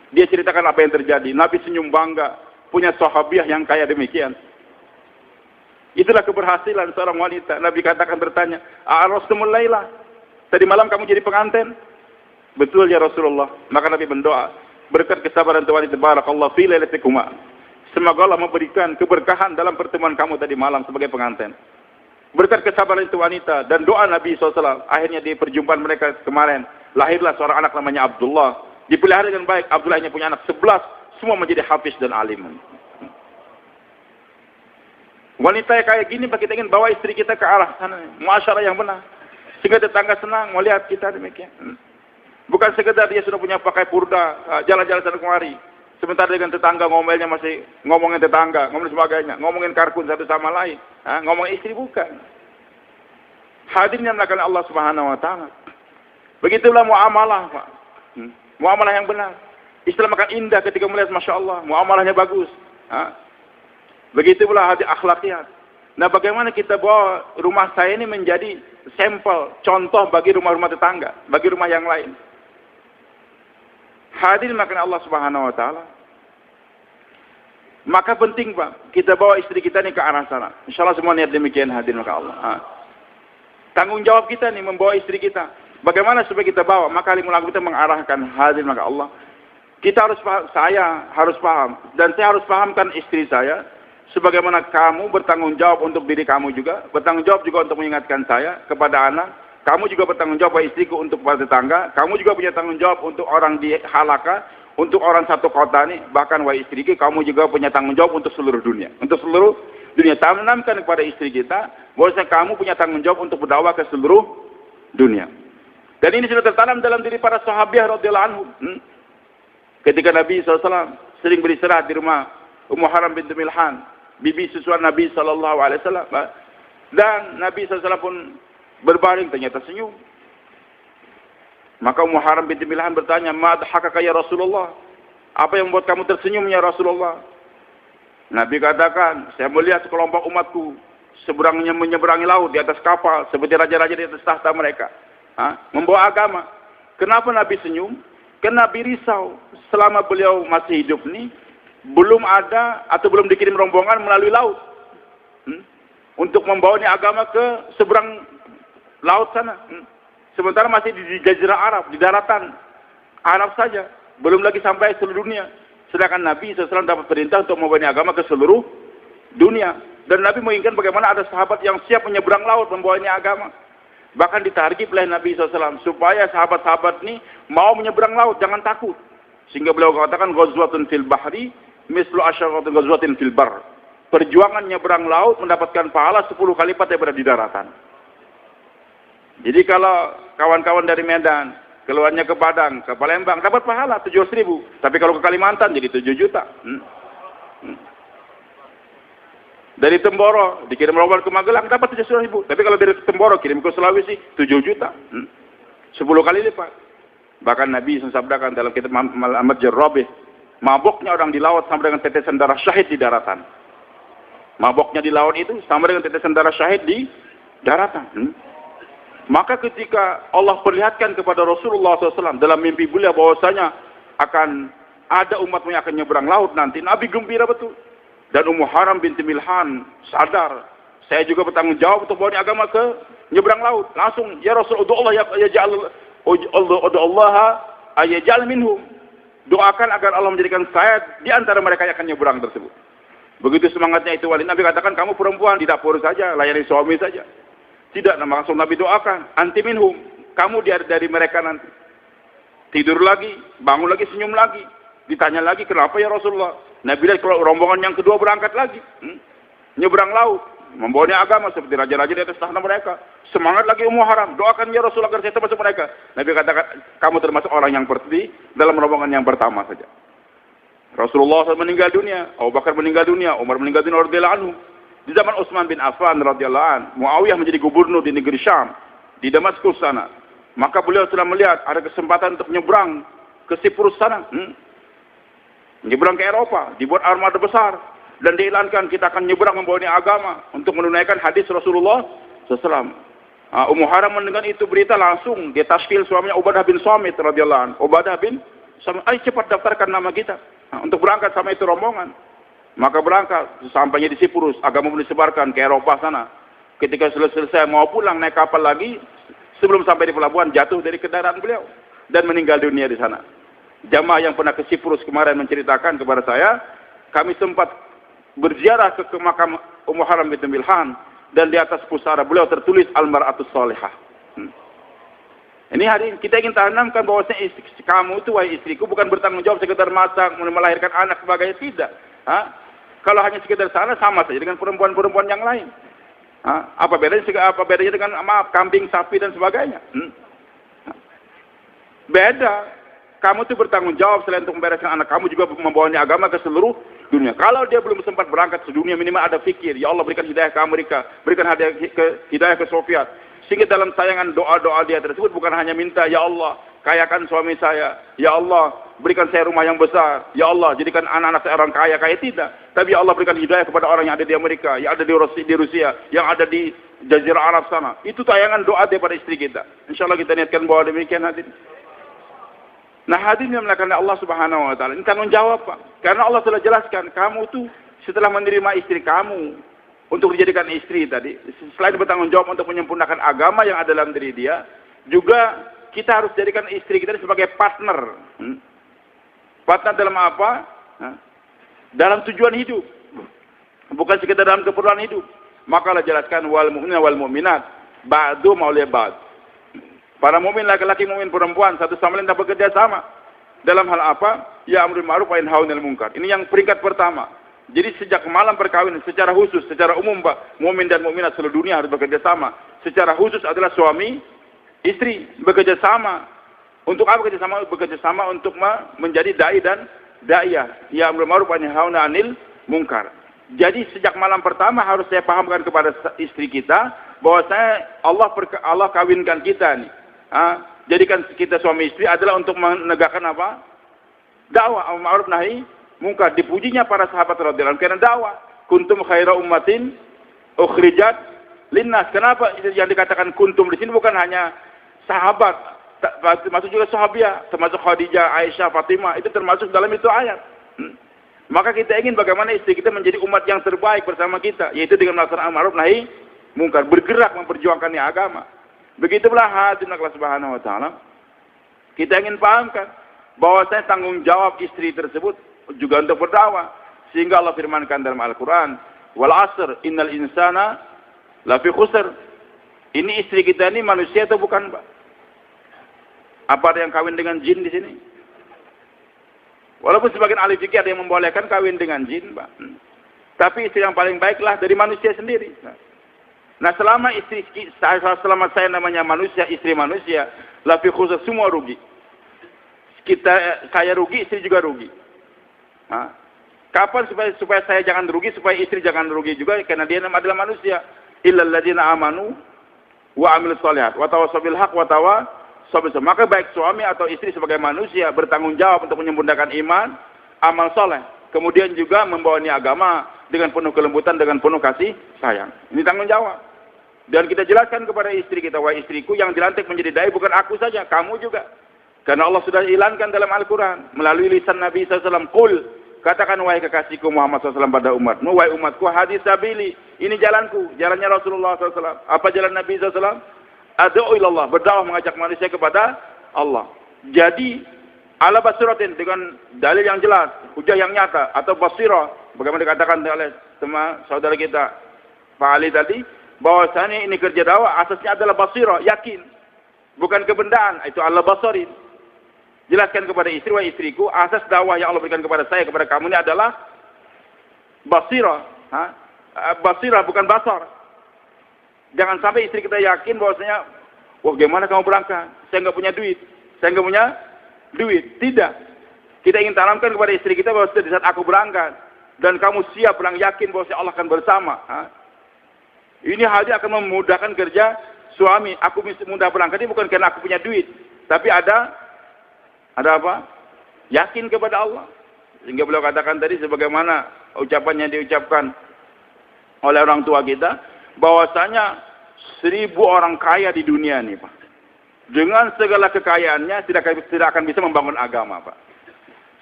Dia ceritakan apa yang terjadi. Nabi senyum bangga, punya sahabiah yang kaya demikian. Itulah keberhasilan seorang wanita. Nabi katakan bertanya, "A'rastumul laila? Tadi malam kamu jadi pengantin?" Betul ya Rasulullah. Maka Nabi berdoa, berkat kesabaran Tuhan barakallahu fi lailatikuma. Semoga Allah memberikan keberkahan dalam pertemuan kamu tadi malam sebagai pengantin. Berkat kesabaran itu wanita dan doa Nabi SAW, akhirnya di perjumpaan mereka kemarin, lahirlah seorang anak namanya Abdullah. Dipelihara dengan baik, Abdullah hanya punya anak 11, semua menjadi hafiz dan alim. Wanita yang kayak gini, kita ingin bawa istri kita ke arah sana, muasyarah yang benar, sehingga tetangga senang melihat kita demikian. Bukan sekedar dia sudah punya pakai purda, jalan-jalan sana kemari, sementara dengan tetangga ngomelnya masih ngomongin tetangga, ngomongin sebagainya, ngomongin karkun satu sama lain, ngomongin istri bukan. Hadirin yang melakukan Allah Subhanahu Wa Taala. Begitulah muamalah, Pak. Muamalah yang benar. Islam akan indah ketika melihat, masya Allah, muamalahnya bagus. Begitu pula hati akhlakiyat. Nah, bagaimana kita bawa rumah saya ini menjadi sampel, contoh bagi rumah-rumah tetangga, bagi rumah yang lain. Hadirin makan Allah Subhanahu Wa Taala. Maka penting, Pak, kita bawa istri kita ini ke arah sana. Insya Allah semua niat demikian, hadirin makan Allah. Tanggung jawab kita nih membawa istri kita. Bagaimana supaya kita bawa? Maka alimul kita mengarahkan, hadirin makan Allah. Kita harus paham, saya harus paham, dan saya harus pahamkan istri saya. Sebagaimana kamu bertanggung jawab untuk diri kamu juga, bertanggung jawab juga untuk mengingatkan saya kepada anak, kamu juga bertanggung jawab pada istriku untuk pada tetangga, kamu juga punya tanggung jawab untuk orang di halaka, untuk orang satu kota nih, bahkan wahai istriku, kamu juga punya tanggung jawab untuk seluruh dunia. Untuk seluruh dunia, tanamkan kepada istri kita, bahwasanya kamu punya tanggung jawab untuk berdakwah ke seluruh dunia. Dan ini sudah tertanam dalam diri para sahabat radhiyallahu anhum. Ketika Nabi SAW sering beristirahat di rumah Ummu Haram binti Milhan, bibi susuan Nabi SAW, dan Nabi SAW pun berbaring, ternyata senyum. Maka Ummu Haram binti Milhan bertanya, "Ma adhakaka ya Rasulullah?" Apa yang membuat kamu tersenyum ya Rasulullah? Nabi katakan, "Saya melihat sekelompok umatku menyeberangi laut di atas kapal seperti raja-raja di atas tahta mereka, membawa agama." Kenapa Nabi senyum? Karena Nabi risau selama beliau masih hidup nih, belum ada atau belum dikirim rombongan melalui laut untuk membawa ini agama ke seberang laut sana. Sementara masih di Jazirah Arab, di daratan Arab saja, belum lagi sampai seluruh dunia. Sedangkan Nabi SAW dapat perintah untuk membawa ini agama ke seluruh dunia. Dan Nabi menginginkan bagaimana ada sahabat yang siap menyeberang laut membawa ini agama. Bahkan ditargib oleh Nabi SAW supaya sahabat-sahabat ini mau menyeberang laut, jangan takut. Sehingga beliau katakan, ghazwatun fil bahri mislu asyaratin ghazwatin fil bar. Perjuangan nyeberang laut mendapatkan pahala 10 kali lipat daripada di daratan. Jadi kalau kawan-kawan dari Medan keluarnya ke Padang, ke Palembang, dapat pahala 700.000. Tapi kalau ke Kalimantan jadi 7 juta. Dari Temboro dikirim rombongan ke Magelang dapat 700.000. Tapi kalau dari Temboro kirim ke Sulawesi 7 juta. 10 kali lipat. Bahkan Nabi mensabdakan dalam kitab Ahmad Jarrabih, maboknya orang di laut sama dengan tetesan darah syahid di daratan. Maboknya di laut itu sama dengan tetesan darah syahid di daratan. Maka ketika Allah perlihatkan kepada Rasulullah SAW dalam mimpi beliau bahwasanya akan ada umat yang akan nyebrang laut nanti, Nabi gembira betul. Dan Ummu Haram binti Milhan sadar, saya juga bertanggung jawab untuk bawa agama ke nyebrang laut. Langsung, ya Rasulullah, ayajal minhum. Doakan agar Allah menjadikan saya di antara mereka yang akan nyebrang tersebut. Begitu semangatnya itu Walid, Nabi katakan, kamu perempuan di dapur saja, layani suami saja. Tidak, langsung Nabi doakan, anti minhum, kamu dari mereka nanti. Tidur lagi, bangun lagi, senyum lagi. Ditanya lagi, kenapa ya Rasulullah? Nabi lihat kalau rombongan yang kedua berangkat lagi, nyebrang laut, membawanya agama seperti raja-raja di atas tahta mereka. Semangat lagi Ummu Haram, doakan ya Rasulullah agar saya termasuk mereka. Nabi katakan, kamu termasuk orang yang seperti dalam rombongan yang pertama saja. Rasulullah SAW meninggal dunia, Abu Bakar meninggal dunia, Umar meninggal dunia radhiyallahu anhu. Di zaman Utsman bin Affan radhiyallahu anhu, Muawiyah menjadi gubernur di negeri Syam, di Damaskus sana. Maka beliau sudah melihat ada kesempatan untuk menyeberang ke Siprus sana. Nyebrang ke Eropa, dibuat armada besar dan diiklankan kita akan nyebrang membawa ini agama untuk menunaikan hadis Rasulullah SAW. Ummu Haram mendengar itu berita langsung dia tashkil suaminya Ubadah bin Samit radhiyallahu anhu. Ubadah bin Samit, ayo cepat daftarkan nama kita untuk berangkat sama itu rombongan. Maka berangkat, sampainya di Siprus, agama pun disebarkan ke Eropa sana. Ketika selesai mau pulang naik kapal lagi, sebelum sampai di pelabuhan jatuh dari kendaraan beliau dan meninggal dunia di sana. Jamaah yang pernah ke Siprus kemarin menceritakan kepada saya, kami sempat berziarah ke makam Ummu Haram binti Milhan dan di atas pusara beliau tertulis Al-Mar'atus Salihah. Ini hari kita ingin tanamkan bahwasanya kamu itu wahai istriku bukan bertanggung jawab sekedar masak, melahirkan anak sebagainya, tidak. Kalau hanya sekedar sana, sama saja dengan perempuan-perempuan yang lain. Apa bedanya dengan kambing, sapi dan sebagainya? Beda. Kamu itu bertanggung jawab selain untuk membereskan anak kamu juga membawanya agama ke seluruh dunia. Kalau dia belum sempat berangkat sedunia, minimal ada fikir. Ya Allah, berikan hidayah ke Amerika, berikan hidayah ke Soviet. Sehingga dalam sayangan doa-doa dia tersebut bukan hanya minta, ya Allah, kayakan suami saya. Ya Allah, berikan saya rumah yang besar. Ya Allah, jadikan anak-anak saya orang kaya tidak. Tapi ya Allah, berikan hidayah kepada orang yang ada di Amerika, yang ada di Rusia, yang ada di Jazirah Arab sana. Itu tayangan doa daripada istri kita. Insya Allah kita niatkan bahwa demikian hadirin. Nah, hadirin yang melakukan Allah Subhanahu wa taala, ini tanggung jawab, Pak. Karena Allah telah jelaskan, kamu tuh setelah menerima istri kamu untuk dijadikan istri tadi, selain bertanggung jawab untuk menyempurnakan agama yang ada dalam diri dia, juga kita harus jadikan istri kita sebagai partner. Partner dalam apa? Dalam tujuan hidup. Bukan sekedar dalam keperluan hidup. Maka Allah jelaskan wal mu'minina wal mu'minat ba'du ma'awliya ba'd. Para mukmin laki-laki, mukmin perempuan satu sama lain tak bekerja sama. Dalam hal apa? Ya amrul ma'ruf wa nahy 'anil munkar. Ini yang peringkat pertama. Jadi sejak malam perkawinan secara khusus, secara umum, Pak, mukmin dan mukminat seluruh dunia harus bekerja sama. Secara khusus adalah suami istri bekerja sama. Untuk apa bekerja sama? Bekerja sama untuk menjadi dai dan daiyah. Ya amrul ma'ruf wa nahy 'anil munkar. Jadi sejak malam pertama harus saya pahamkan kepada istri kita bahwa Allah kawinkan kita nih. Jadikan kita suami istri adalah untuk menegakkan apa? Dakwah amar ma'ruf nahi munkar. Dipujinya para sahabat radhiyallahu anhum karena dakwah. Kuntum khaira ummatin ukhrijat linnas. Kenapa yang dikatakan kuntum di sini bukan hanya sahabat, termasuk juga sahabiah, termasuk Khadijah, Aisyah, Fatimah, itu termasuk dalam itu ayat. Maka kita ingin bagaimana istri kita menjadi umat yang terbaik bersama kita, yaitu dengan melaksanakan amar ma'ruf nahi munkar, bergerak memperjuangkan agama. Begitulah hadirin Allah Subhanahu wa taala. Kita ingin pahamkan bahwa saya tanggung jawab istri tersebut juga untuk berdakwah. Sehingga Allah firmankan dalam Al-Qur'an, "Wal 'asr innal insana lafi khusr." Ini istri kita ini manusia atau bukan, Pak? Apa ada yang kawin dengan jin di sini? Walaupun sebagian ahli fikih ada yang membolehkan kawin dengan jin, Pak. Tapi istri yang paling baiklah dari manusia sendiri. Nah, selama saya namanya manusia, istri manusia, lafi khusus semua rugi. Saya rugi, istri juga rugi. Kapan supaya saya jangan rugi, supaya istri jangan rugi juga, karena dia adalah manusia. Illal ladzina amanu wa amilus shalihat wa tawassaw bil haqq wa tawassaw bis sabr. Maka baik suami atau istri sebagai manusia bertanggung jawab untuk menyempurnakan iman, amal soleh, kemudian juga membawani agama dengan penuh kelembutan, dengan penuh kasih sayang. Ini tanggung jawab. Dan kita jelaskan kepada istri kita, wahai istriku, yang dilantik menjadi dai bukan aku saja, kamu juga. Karena Allah sudah ilankan dalam Al-Quran melalui lisan Nabi SAW. Qul, katakan wahai kekasihku Muhammad SAW pada umatmu, wahai umatku, hadis sabili, ini jalanku, jalannya Rasulullah SAW. Apa jalan Nabi SAW? Ad'u ilallah, berdakwah mengajak manusia kepada Allah. Jadi ala basiratin, dengan dalil yang jelas, hujah yang nyata, atau basirah, bagaimana dikatakan oleh teman saudara kita Pak Ali tadi, bahwasanya ini kerja dakwah asasnya adalah basirah, yakin, bukan kebendaan. Itu Allah basarin. Jelaskan kepada istri, wahai istriku, asas dakwah yang Allah berikan kepada saya, kepada kamu ini adalah basirah. Basirah bukan basar. Jangan sampai istri kita yakin bahwasanya, wah gimana kamu berangkat? Saya nggak punya duit. Saya nggak punya duit. Tidak. Kita ingin tanamkan kepada istri kita bahwa di saat aku berangkat dan kamu siap berang, yakin bahwa Allah akan bersama. Ini halnya akan memudahkan kerja suami. Aku mudah berangkat ini bukan karena aku punya duit, tapi ada apa? Yakin kepada Allah. Sehingga beliau katakan tadi sebagaimana ucapannya diucapkan oleh orang tua kita, bahwasanya 1000 orang kaya di dunia ini, Pak, dengan segala kekayaannya tidak akan bisa membangun agama, Pak.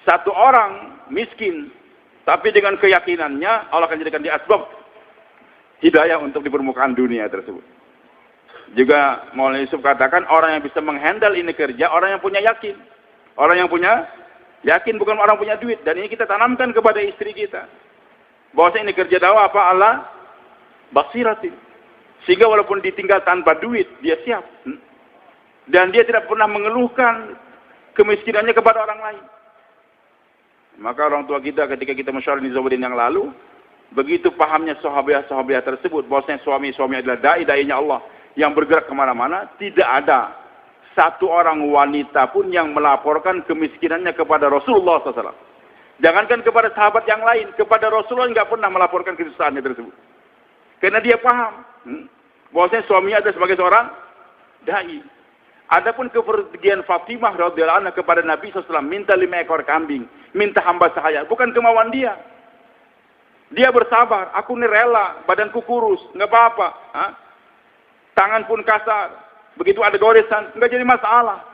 Satu orang miskin, tapi dengan keyakinannya Allah akan jadikan dia asbab hidayah untuk di permukaan dunia tersebut. Juga Maulana Yusuf katakan, orang yang bisa menghandle ini kerja, orang yang punya yakin. Orang yang punya yakin, bukan orang punya duit. Dan ini kita tanamkan kepada istri kita. Bahwasanya ini kerja dakwah apa? Allah basiratin. Sehingga walaupun ditinggal tanpa duit, dia siap. Dan dia tidak pernah mengeluhkan kemiskinannya kepada orang lain. Maka orang tua kita ketika kita masyarakat Nizamuddin yang lalu, begitu pahamnya sahabiah tersebut, bahwasanya suami-suami adalah dai-dainya Allah yang bergerak kemana-mana, tidak ada satu orang wanita pun yang melaporkan kemiskinannya kepada Rasulullah SAW. Jangankan kepada sahabat yang lain, kepada Rasulullah nggak pernah melaporkan kesusahannya tersebut. Karena dia paham bahwasanya suaminya ada sebagai seorang dai. Adapun kepergian Fatimah radhiyallahu anha kepada Nabi SAW, minta 5 ekor kambing, minta hamba sahaya, bukan kemauan dia. Dia bersabar, aku ini rela, badanku kurus, nggak apa-apa. Tangan pun kasar, begitu ada goresan, nggak jadi masalah.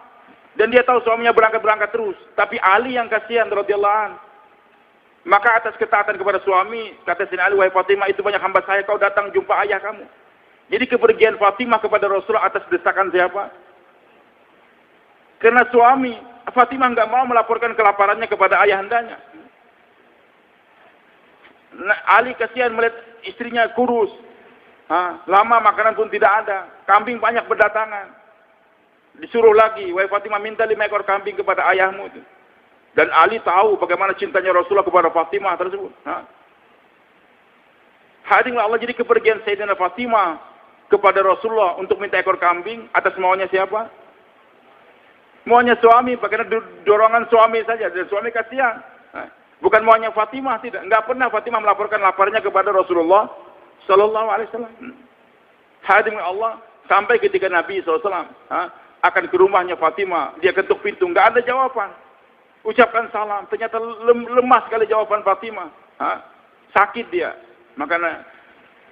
Dan dia tahu suaminya berangkat terus. Tapi Ali yang kasihan radhiyallahu anhu. Maka atas ketaatan kepada suami, kata Sayyidina Ali, wahai Fatimah, itu banyak hamba saya, kau datang jumpa ayah kamu. Jadi kepergian Fatimah kepada Rasulullah atas desakan siapa? Karena suami, Fatimah nggak mau melaporkan kelaparannya kepada ayahandanya. Ali kasihan melihat istrinya kurus. Lama makanan pun tidak ada. Kambing banyak berdatangan. Disuruh lagi, wahai Fatimah, minta 5 ekor kambing kepada ayahmu. Dan Ali tahu bagaimana cintanya Rasulullah kepada Fatimah tersebut. Hadirin Allah, jadi kepergian Sayyidina Fatimah kepada Rasulullah untuk minta ekor kambing atas maunya siapa? Maunya suami, karena dorongan suami saja. Dan suami kasihan. Bukan maunya Fatimah, tidak. Enggak pernah Fatimah melaporkan laparnya kepada Rasulullah Sallallahu Alaihi Wasallam. Hadirin Allah, sampai ketika Nabi SAW akan ke rumahnya Fatimah, dia ketuk pintu, enggak ada jawaban. Ucapkan salam, ternyata lemah sekali jawaban Fatimah. Sakit dia. Maka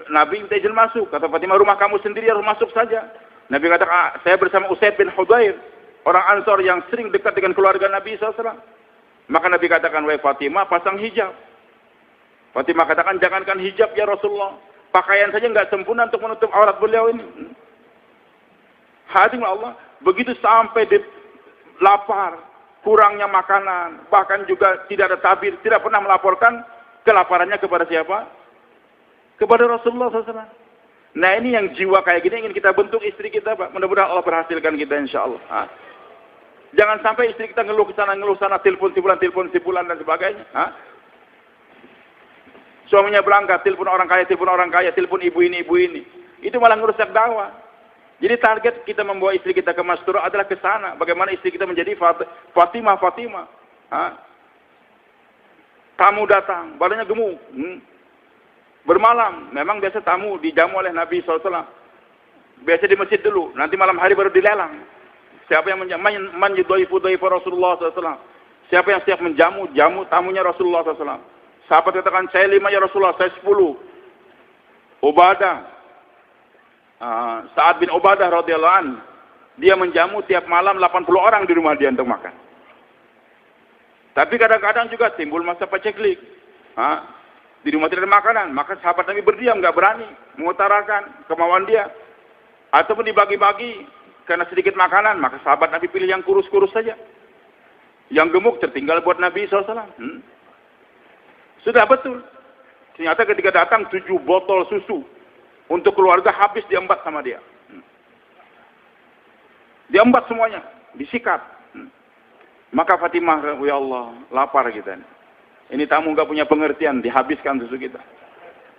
Nabi minta izin masuk. Kata Fatimah, rumah kamu sendiri, harus masuk saja. Nabi kata, saya bersama Usaid bin Hudayr, orang Ansor yang sering dekat dengan keluarga Nabi SAW. Maka Nabi katakan, wahai Fatimah, pasang hijab. Fatimah katakan, jangankan hijab ya Rasulullah, pakaian saja nggak sempurna untuk menutup aurat beliau ini. Hadirin Allah, begitu sampai di lapar, kurangnya makanan, bahkan juga tidak ada tabir, tidak pernah melaporkan kelaparannya kepada siapa? Kepada Rasulullah SAW. Nah, ini yang jiwa kayak gini ingin kita bentuk istri kita, Pak. Mudah-mudahan Allah berhasilkan kita, insya Allah. Jangan sampai istri kita ngeluh sana, telepon sibulan dan sebagainya. Suaminya berangkat, telepon orang kaya, telepon ibu ini. Itu malah ngerusak dakwah. Jadi target kita membawa istri kita ke Mastura adalah ke sana. Bagaimana istri kita menjadi Fatimah. Tamu datang, badannya gemuk. Bermalam, memang biasa tamu dijamu oleh Nabi SAW. Biasa di masjid dulu, nanti malam hari baru dilelang. Siapa yang menjadaifu Rasulullah SAW? Siapa yang siap menjamu tamunya Rasulullah SAW? Sahabat katakan, saya 5 ya Rasulullah, saya 10. Ubadah, Sa'ad bin Ubadah radhiyallahu anhu, dia menjamu tiap malam 80 orang di rumah dia untuk makan. Tapi kadang-kadang juga timbul masa paceklik. Di rumah tidak ada makanan, maka sahabat Nabi berdiam, nggak berani mengutarakan kemauan dia. Ataupun dibagi-bagi karena sedikit makanan, maka sahabat Nabi pilih yang kurus-kurus saja. Yang gemuk tertinggal buat Nabi SAW. Sudah betul. Ternyata ketika datang 7 botol susu untuk keluarga habis diembat sama dia. Diembat semuanya, disikat. Maka Fatimah, ya Allah, lapar kita. Ini tamu nggak punya pengertian, dihabiskan susu kita.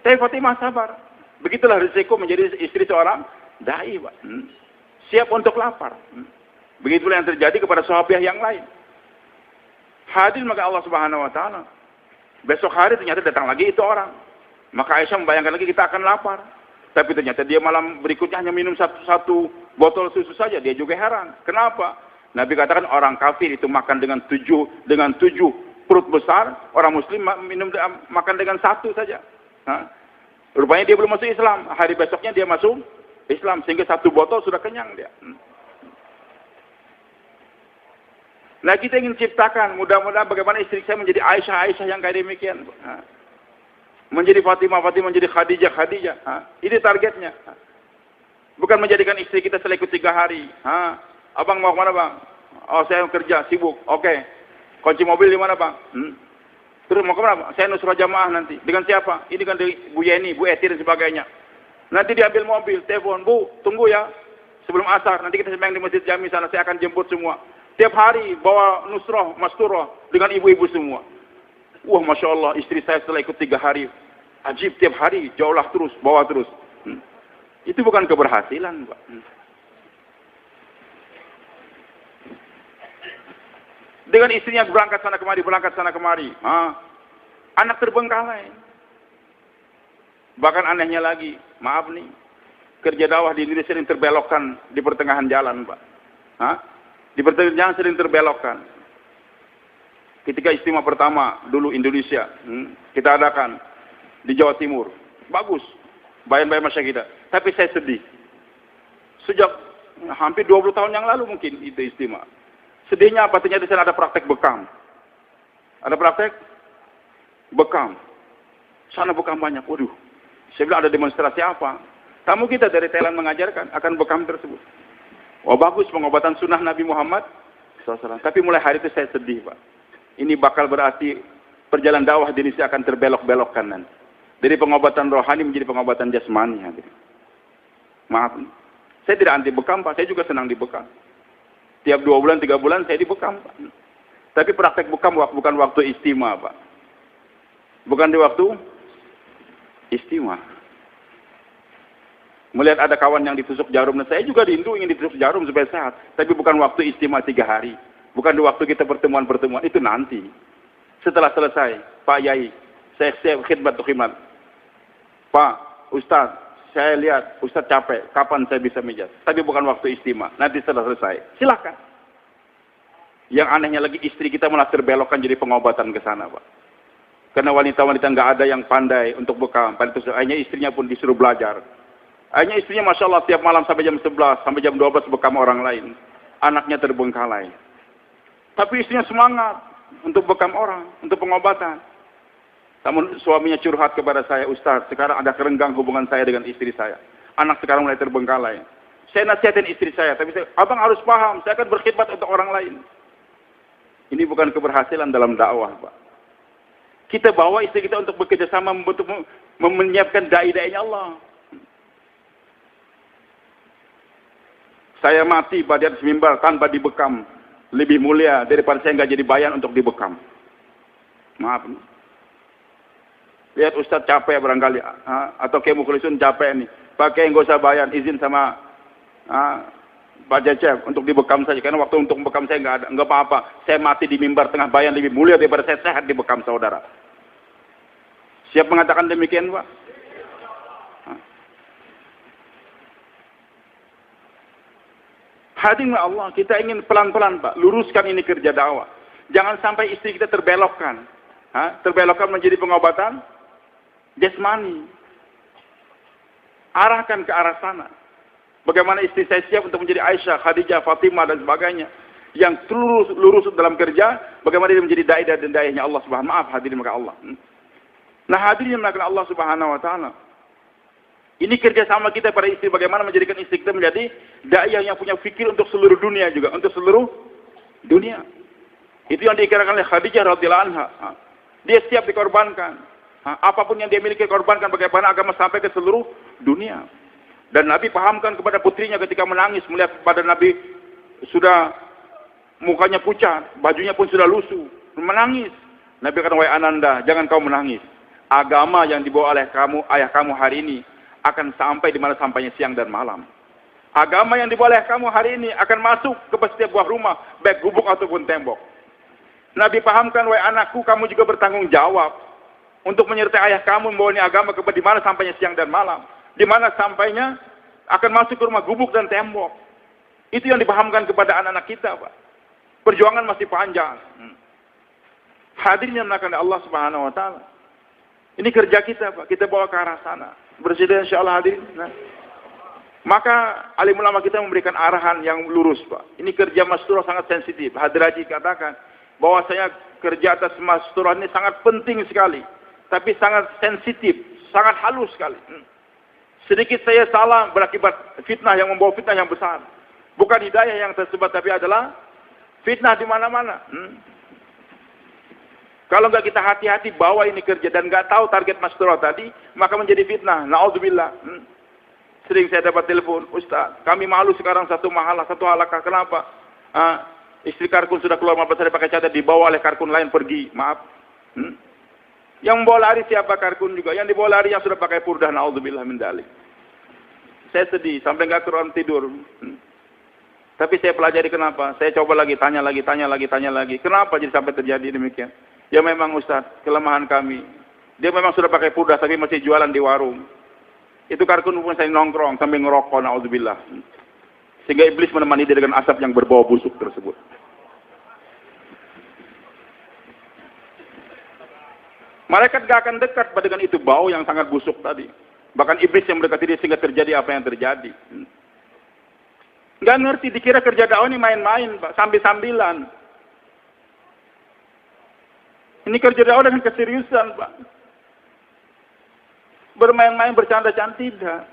Tapi Fatimah sabar. Begitulah risiko menjadi istri seorang dai, Pak. Siap untuk lapar. Begitulah yang terjadi kepada sahabiah yang lain. Hadir maka Allah Subhanahu Wa Taala. Besok hari ternyata datang lagi itu orang. Maka Aisyah membayangkan lagi kita akan lapar. Tapi ternyata dia malam berikutnya hanya minum satu botol susu saja. Dia juga heran. Kenapa? Nabi katakan orang kafir itu makan dengan tujuh perut besar, orang muslim makan dengan 1 saja. Rupanya dia belum masuk Islam. Hari besoknya dia masuk Islam, sehingga 1 botol sudah kenyang dia. Nah, kita ingin ciptakan, mudah-mudahan bagaimana istri saya menjadi Aisyah yang kayak demikian. Menjadi Fatimah, menjadi Khadijah. Ini targetnya. Bukan menjadikan istri kita selekut 3 hari. Abang mau kemana, Bang? Oh, saya kerja, sibuk. Oke. Kunci mobil di mana, Bang? Terus mau kemana, Bang? Saya nusrah jamaah nanti. Dengan siapa? Ini kan dari Bu Yeni, Bu Eti dan sebagainya. Nanti diambil mobil, telepon, Bu, tunggu ya. Sebelum asar, nanti kita sembahyang di Masjid Jami sana, saya akan jemput semua. Tiap hari bawa nusrah, masturah dengan ibu-ibu semua. Wah, Masya Allah, istri saya setelah ikut 3 hari, ajib tiap hari, jauhlah terus, bawa terus. Itu bukan keberhasilan, Pak. Dengan istrinya berangkat sana kemari. Anak terbengkalai. Bahkan anehnya lagi, maaf nih, kerja dakwah di Indonesia sering terbelokkan di pertengahan jalan, Pak. Di pertengahan jalan sering terbelokkan. Ketika istimewa pertama dulu Indonesia, kita adakan di Jawa Timur. Bagus, bayan-bayan masyarakat kita. Tapi saya sedih. Sejak hampir 20 tahun yang lalu mungkin itu istimewa. Sedihnya apa? Ternyata di sana ada praktek bekam. Ada praktek bekam. Sana bekam banyak. Waduh. Saya bilang ada demonstrasi apa? Tamu kita dari Thailand mengajarkan akan bekam tersebut. Wah, bagus pengobatan sunnah Nabi Muhammad SAW. Tapi mulai hari itu saya sedih, Pak. Ini bakal berarti perjalanan dakwah di Indonesia akan terbelok-belokkan nanti. Dari pengobatan rohani menjadi pengobatan jasmani. Maaf. Saya tidak anti bekam, Pak. Saya juga senang dibekam. Tiap 2 bulan, 3 bulan saya dibekam, Pak. Tapi praktek bekam bukan waktu istimewa, Pak. Bukan di waktu istimewa. Melihat ada kawan yang ditusuk jarum, dan saya juga rindu ingin ditusuk jarum supaya sehat. Tapi bukan waktu istimewa 3 hari. Bukan di waktu kita pertemuan-pertemuan, itu nanti. Setelah selesai, Pak Yai, saya khidmat. Pak Ustadz, saya lihat Ustadz capek, kapan saya bisa mijat? Tapi bukan waktu istimewa, nanti setelah selesai. Silakan. Yang anehnya lagi istri kita malah terbelokkan jadi pengobatan ke sana, Pak. Karena wanita-wanita nggak ada yang pandai untuk bekam. Akhirnya istrinya pun disuruh belajar. Akhirnya istrinya Masya Allah tiap malam sampai jam 11, sampai jam 12 bekam orang lain. Anaknya terbengkalai. Tapi istrinya semangat untuk bekam orang, untuk pengobatan. Namun suaminya curhat kepada saya, Ustaz, sekarang ada kerenggang hubungan saya dengan istri saya. Anak sekarang mulai terbengkalai. Saya nasihatin istri saya, tapi abang harus paham, saya akan berkhidmat untuk orang lain. Ini bukan keberhasilan dalam dakwah, Pak. Kita bawa istri kita untuk bekerja sama, untuk menyiapkan dai-dainya Allah. Saya mati pada atas mimbar tanpa dibekam. Lebih mulia daripada saya nggak jadi bayan untuk dibekam. Maaf. Lihat Ustadz capek barangkali, atau kayak Mukhlisun capek nih, pakai nggak usah bayan, izin sama Pak Cecep untuk dibekam saja, karena waktu untuk bekam saya nggak ada, nggak apa-apa, saya mati di mimbar tengah bayan lebih mulia daripada saya sehat dibekam saudara. Siap mengatakan demikian, Pak? Hadirin Allah, kita ingin pelan-pelan, Pak, luruskan ini kerja dakwah. Jangan sampai istri kita terbelokkan, terbelokkan menjadi pengobatan jasmani. Arahkan ke arah sana. Bagaimana istri saya siap untuk menjadi Aisyah, Khadijah, Fatimah dan sebagainya. Yang lurus dalam kerja, bagaimana dia menjadi dai dan dainya Allah Subhanahu wa ta'ala. Maaf hadirin maka Allah. Nah, hadirin maka Allah Subhanahu wa ta'ala. Ini kerjasama kita pada istri, bagaimana menjadikan istri kita menjadi dai yang punya fikir untuk seluruh dunia juga, untuk seluruh dunia. Itu yang diikirakan oleh Khadijah radhiyallahu anha. Dia siap dikorbankan. Apapun yang dia miliki korbankan, bagaimana agama sampai ke seluruh dunia. Dan Nabi pahamkan kepada putrinya ketika menangis melihat pada Nabi sudah mukanya pucat, bajunya pun sudah lusuh, menangis. Nabi kata, wahai Ananda, jangan kau menangis. Agama yang dibawa oleh kamu, ayah kamu hari ini akan sampai di mana sampainya siang dan malam. Agama yang dibawa oleh kamu hari ini akan masuk ke setiap buah rumah, baik gubuk ataupun tembok. Nabi pahamkan, wahai anakku, kamu juga bertanggung jawab untuk menyertai ayah kamu membawa ini agama ke di mana sampainya siang dan malam. Di mana sampainya akan masuk ke rumah gubuk dan tembok. Itu yang dipahamkan kepada anak-anak kita, Pak. Perjuangan masih panjang. Hadirin yang melakukan Allah Subhanahu wa ta'ala. Ini kerja kita, Pak. Kita bawa ke arah sana. Bersedia insyaallah hadirin. Nah. Maka alim ulama kita memberikan arahan yang lurus, Pak. Ini kerja masturah sangat sensitif. Hadraji katakan bahwasanya kerja atas masturah ini sangat penting sekali. Tapi sangat sensitif, sangat halus sekali. Sedikit saya salah berakibat fitnah yang membawa fitnah yang besar. Bukan hidayah yang tersebar, tapi adalah fitnah di mana-mana. Kalau nggak kita hati-hati bawa ini kerja dan nggak tahu target masturah tadi, maka menjadi fitnah. Na'udzubillah. Sering saya dapat telepon, Ustaz, kami malu sekarang satu halakah. Kenapa? Istri karkun sudah keluar 15 hari pakai cadar, dibawa oleh karkun lain pergi. Maaf. Yang membawa lari siapa Karkun juga. Yang dibawa lari yang sudah pakai purdah. Na'udzubillah min dzalik. Saya sedih sampai nggak keruan tidur. Tapi saya pelajari kenapa. Saya coba lagi, tanya lagi. Kenapa jadi sampai terjadi demikian? Ya memang Ustaz, kelemahan kami. Dia memang sudah pakai purdah tapi masih jualan di warung. Itu Karkun pun saya nongkrong sambil ngerokok. Na'udzubillah. Sehingga iblis menemani dia dengan asap yang berbau busuk tersebut. Malaikat gak akan dekat dengan itu bau yang sangat busuk tadi. Bahkan iblis yang mendekati dia sehingga terjadi apa yang terjadi. Gak ngerti, dikira kerja dakwah ini main-main, Pak, sambil-sambilan. Ini kerja dakwah dengan keseriusan, Pak. Bermain-main, bercanda-canda, tidak.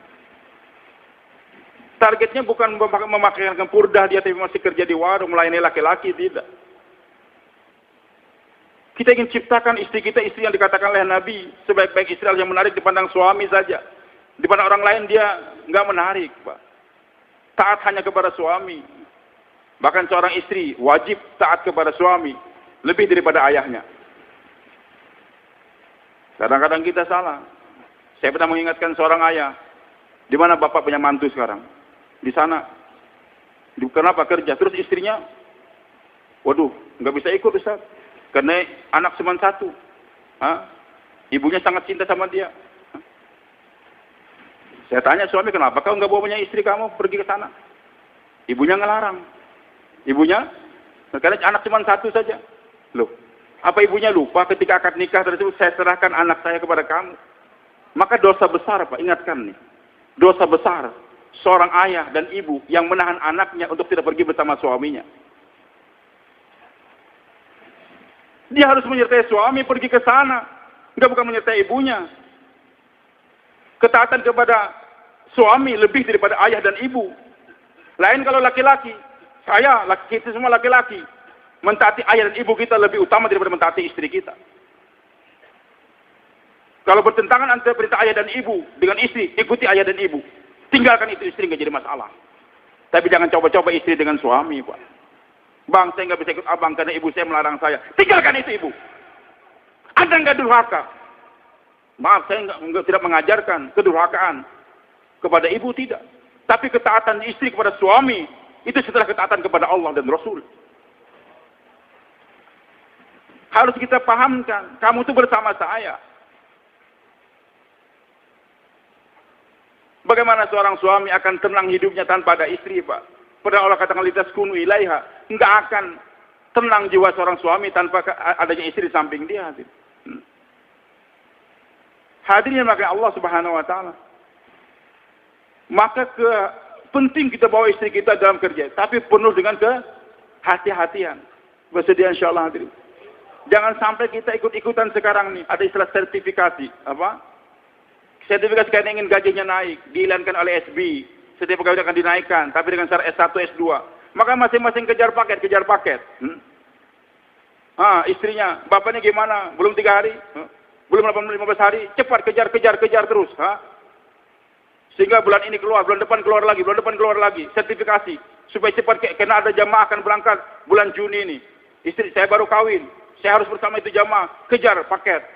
Targetnya bukan memakaikan purdah dia, tapi masih kerja di warung, melayani laki-laki, tidak. Kita ingin ciptakan istri kita, istri yang dikatakan oleh Nabi, sebaik-baik istri yang menarik dipandang suami saja. Dipandang orang lain dia nggak menarik, Pak. Taat hanya kepada suami. Bahkan seorang istri wajib taat kepada suami, lebih daripada ayahnya. Kadang-kadang kita salah. Saya pernah mengingatkan seorang ayah, di mana bapak punya mantu sekarang? Di sana. Kenapa kerja? Terus istrinya, waduh, nggak bisa ikut Ustaz. Karena anak cuma satu. Ibunya sangat cinta sama dia. Saya tanya suami, kenapa kau nggak bawa punya istri kamu pergi ke sana? Ibunya ngelarang. Ibunya, karena anak cuma satu saja. Loh, apa ibunya lupa ketika akad nikah tersebut saya serahkan anak saya kepada kamu? Maka dosa besar, Pak, ingatkan nih. Dosa besar seorang ayah dan ibu yang menahan anaknya untuk tidak pergi bersama suaminya. Dia harus menyertai suami pergi ke sana. Enggak, bukan menyertai ibunya. Ketaatan kepada suami lebih daripada ayah dan ibu. Lain kalau laki-laki. Kita semua laki-laki. Mentaati ayah dan ibu kita lebih utama daripada mentaati istri kita. Kalau bertentangan antara perintah ayah dan ibu dengan istri, ikuti ayah dan ibu. Tinggalkan itu istri, nggak jadi masalah. Tapi jangan coba-coba istri dengan suami, Pak. Bang, saya nggak bisa ikut abang karena ibu saya melarang saya. Tinggalkan itu ibu. Anda nggak durhaka. Maaf, saya tidak mengajarkan kedurhakaan kepada ibu, tidak. Tapi ketaatan istri kepada suami itu setelah ketaatan kepada Allah dan Rasul. Harus kita pahamkan, kamu itu bersama saya. Bagaimana seorang suami akan tenang hidupnya tanpa ada istri, Pak? Padahal Allah katakan litaskunu ilaiha, enggak akan tenang jiwa seorang suami tanpa adanya istri di samping dia. Hadirin maka Allah Subhanahu wa taala. Maka penting kita bawa istri kita dalam kerja, tapi penuh dengan kehati-hatian. Bersedia insyaallah hadirin. Jangan sampai kita ikut-ikutan sekarang nih, ada istilah sertifikasi, apa? Sertifikasi karena ingin gajinya naik, diiklankan oleh SB. Setiap pegawai akan dinaikkan, tapi dengan syarat S1, S2. Maka masing-masing kejar paket. Istrinya, bapaknya gimana? Belum 3 hari? Belum 15 hari? Cepat kejar terus. Sehingga bulan ini keluar, bulan depan keluar lagi. Sertifikasi. Supaya cepat, karena ada jamaah akan berangkat bulan Juni ini. Istri saya baru kawin, saya harus bersama itu jamaah. Kejar paket.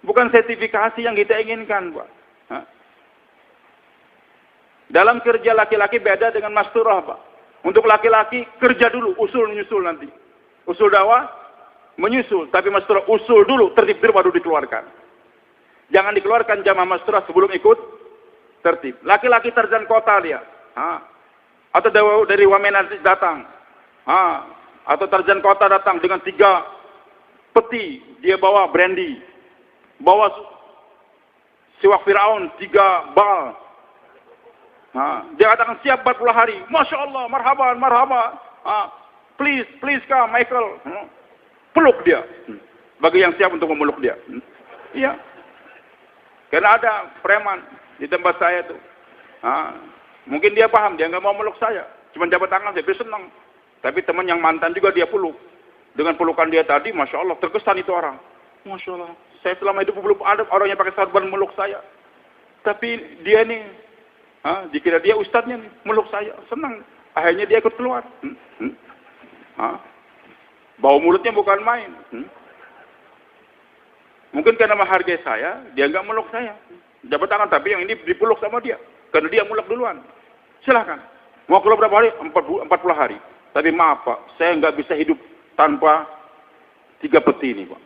Bukan sertifikasi yang kita inginkan, Pak. Dalam kerja laki-laki beda dengan masturah, Pak. Untuk laki-laki kerja dulu, usul menyusul nanti. Usul dakwah menyusul, tapi masturah usul dulu, tertib dulu baru dikeluarkan. Jangan dikeluarkan jamaah masturah sebelum ikut tertib. Laki-laki terjun kota dia, atau dari Wamena datang, atau terjun kota datang dengan 3 peti, dia bawa brandy, bawa siwak Firaun 3 bal. Dia katakan siap 40 hari. Masya Allah, marhaban. Please come, Michael. Peluk dia. Bagi yang siap untuk memeluk dia. Iya. Karena ada preman di tempat saya tuh. Mungkin dia paham, dia nggak mau meluk saya. Cuma jabat tangan, dia senang. Tapi teman yang mantan juga dia peluk. Dengan pelukan dia tadi, Masya Allah, terkesan itu orang. Masya Allah, saya selama hidup belum ada orang yang pakai sarban meluk saya. Tapi dia nih, dikira dia ustadznya nih, meluk saya, senang. Akhirnya dia ikut keluar. Bau mulutnya bukan main. Mungkin karena menghargai saya, dia nggak meluk saya. Jabat tangan, tapi yang ini dipeluk sama dia. Karena dia meluk duluan. Silahkan. Mau keluar berapa hari? 40 hari. Tapi maaf Pak, saya nggak bisa hidup tanpa 3 peti ini Pak.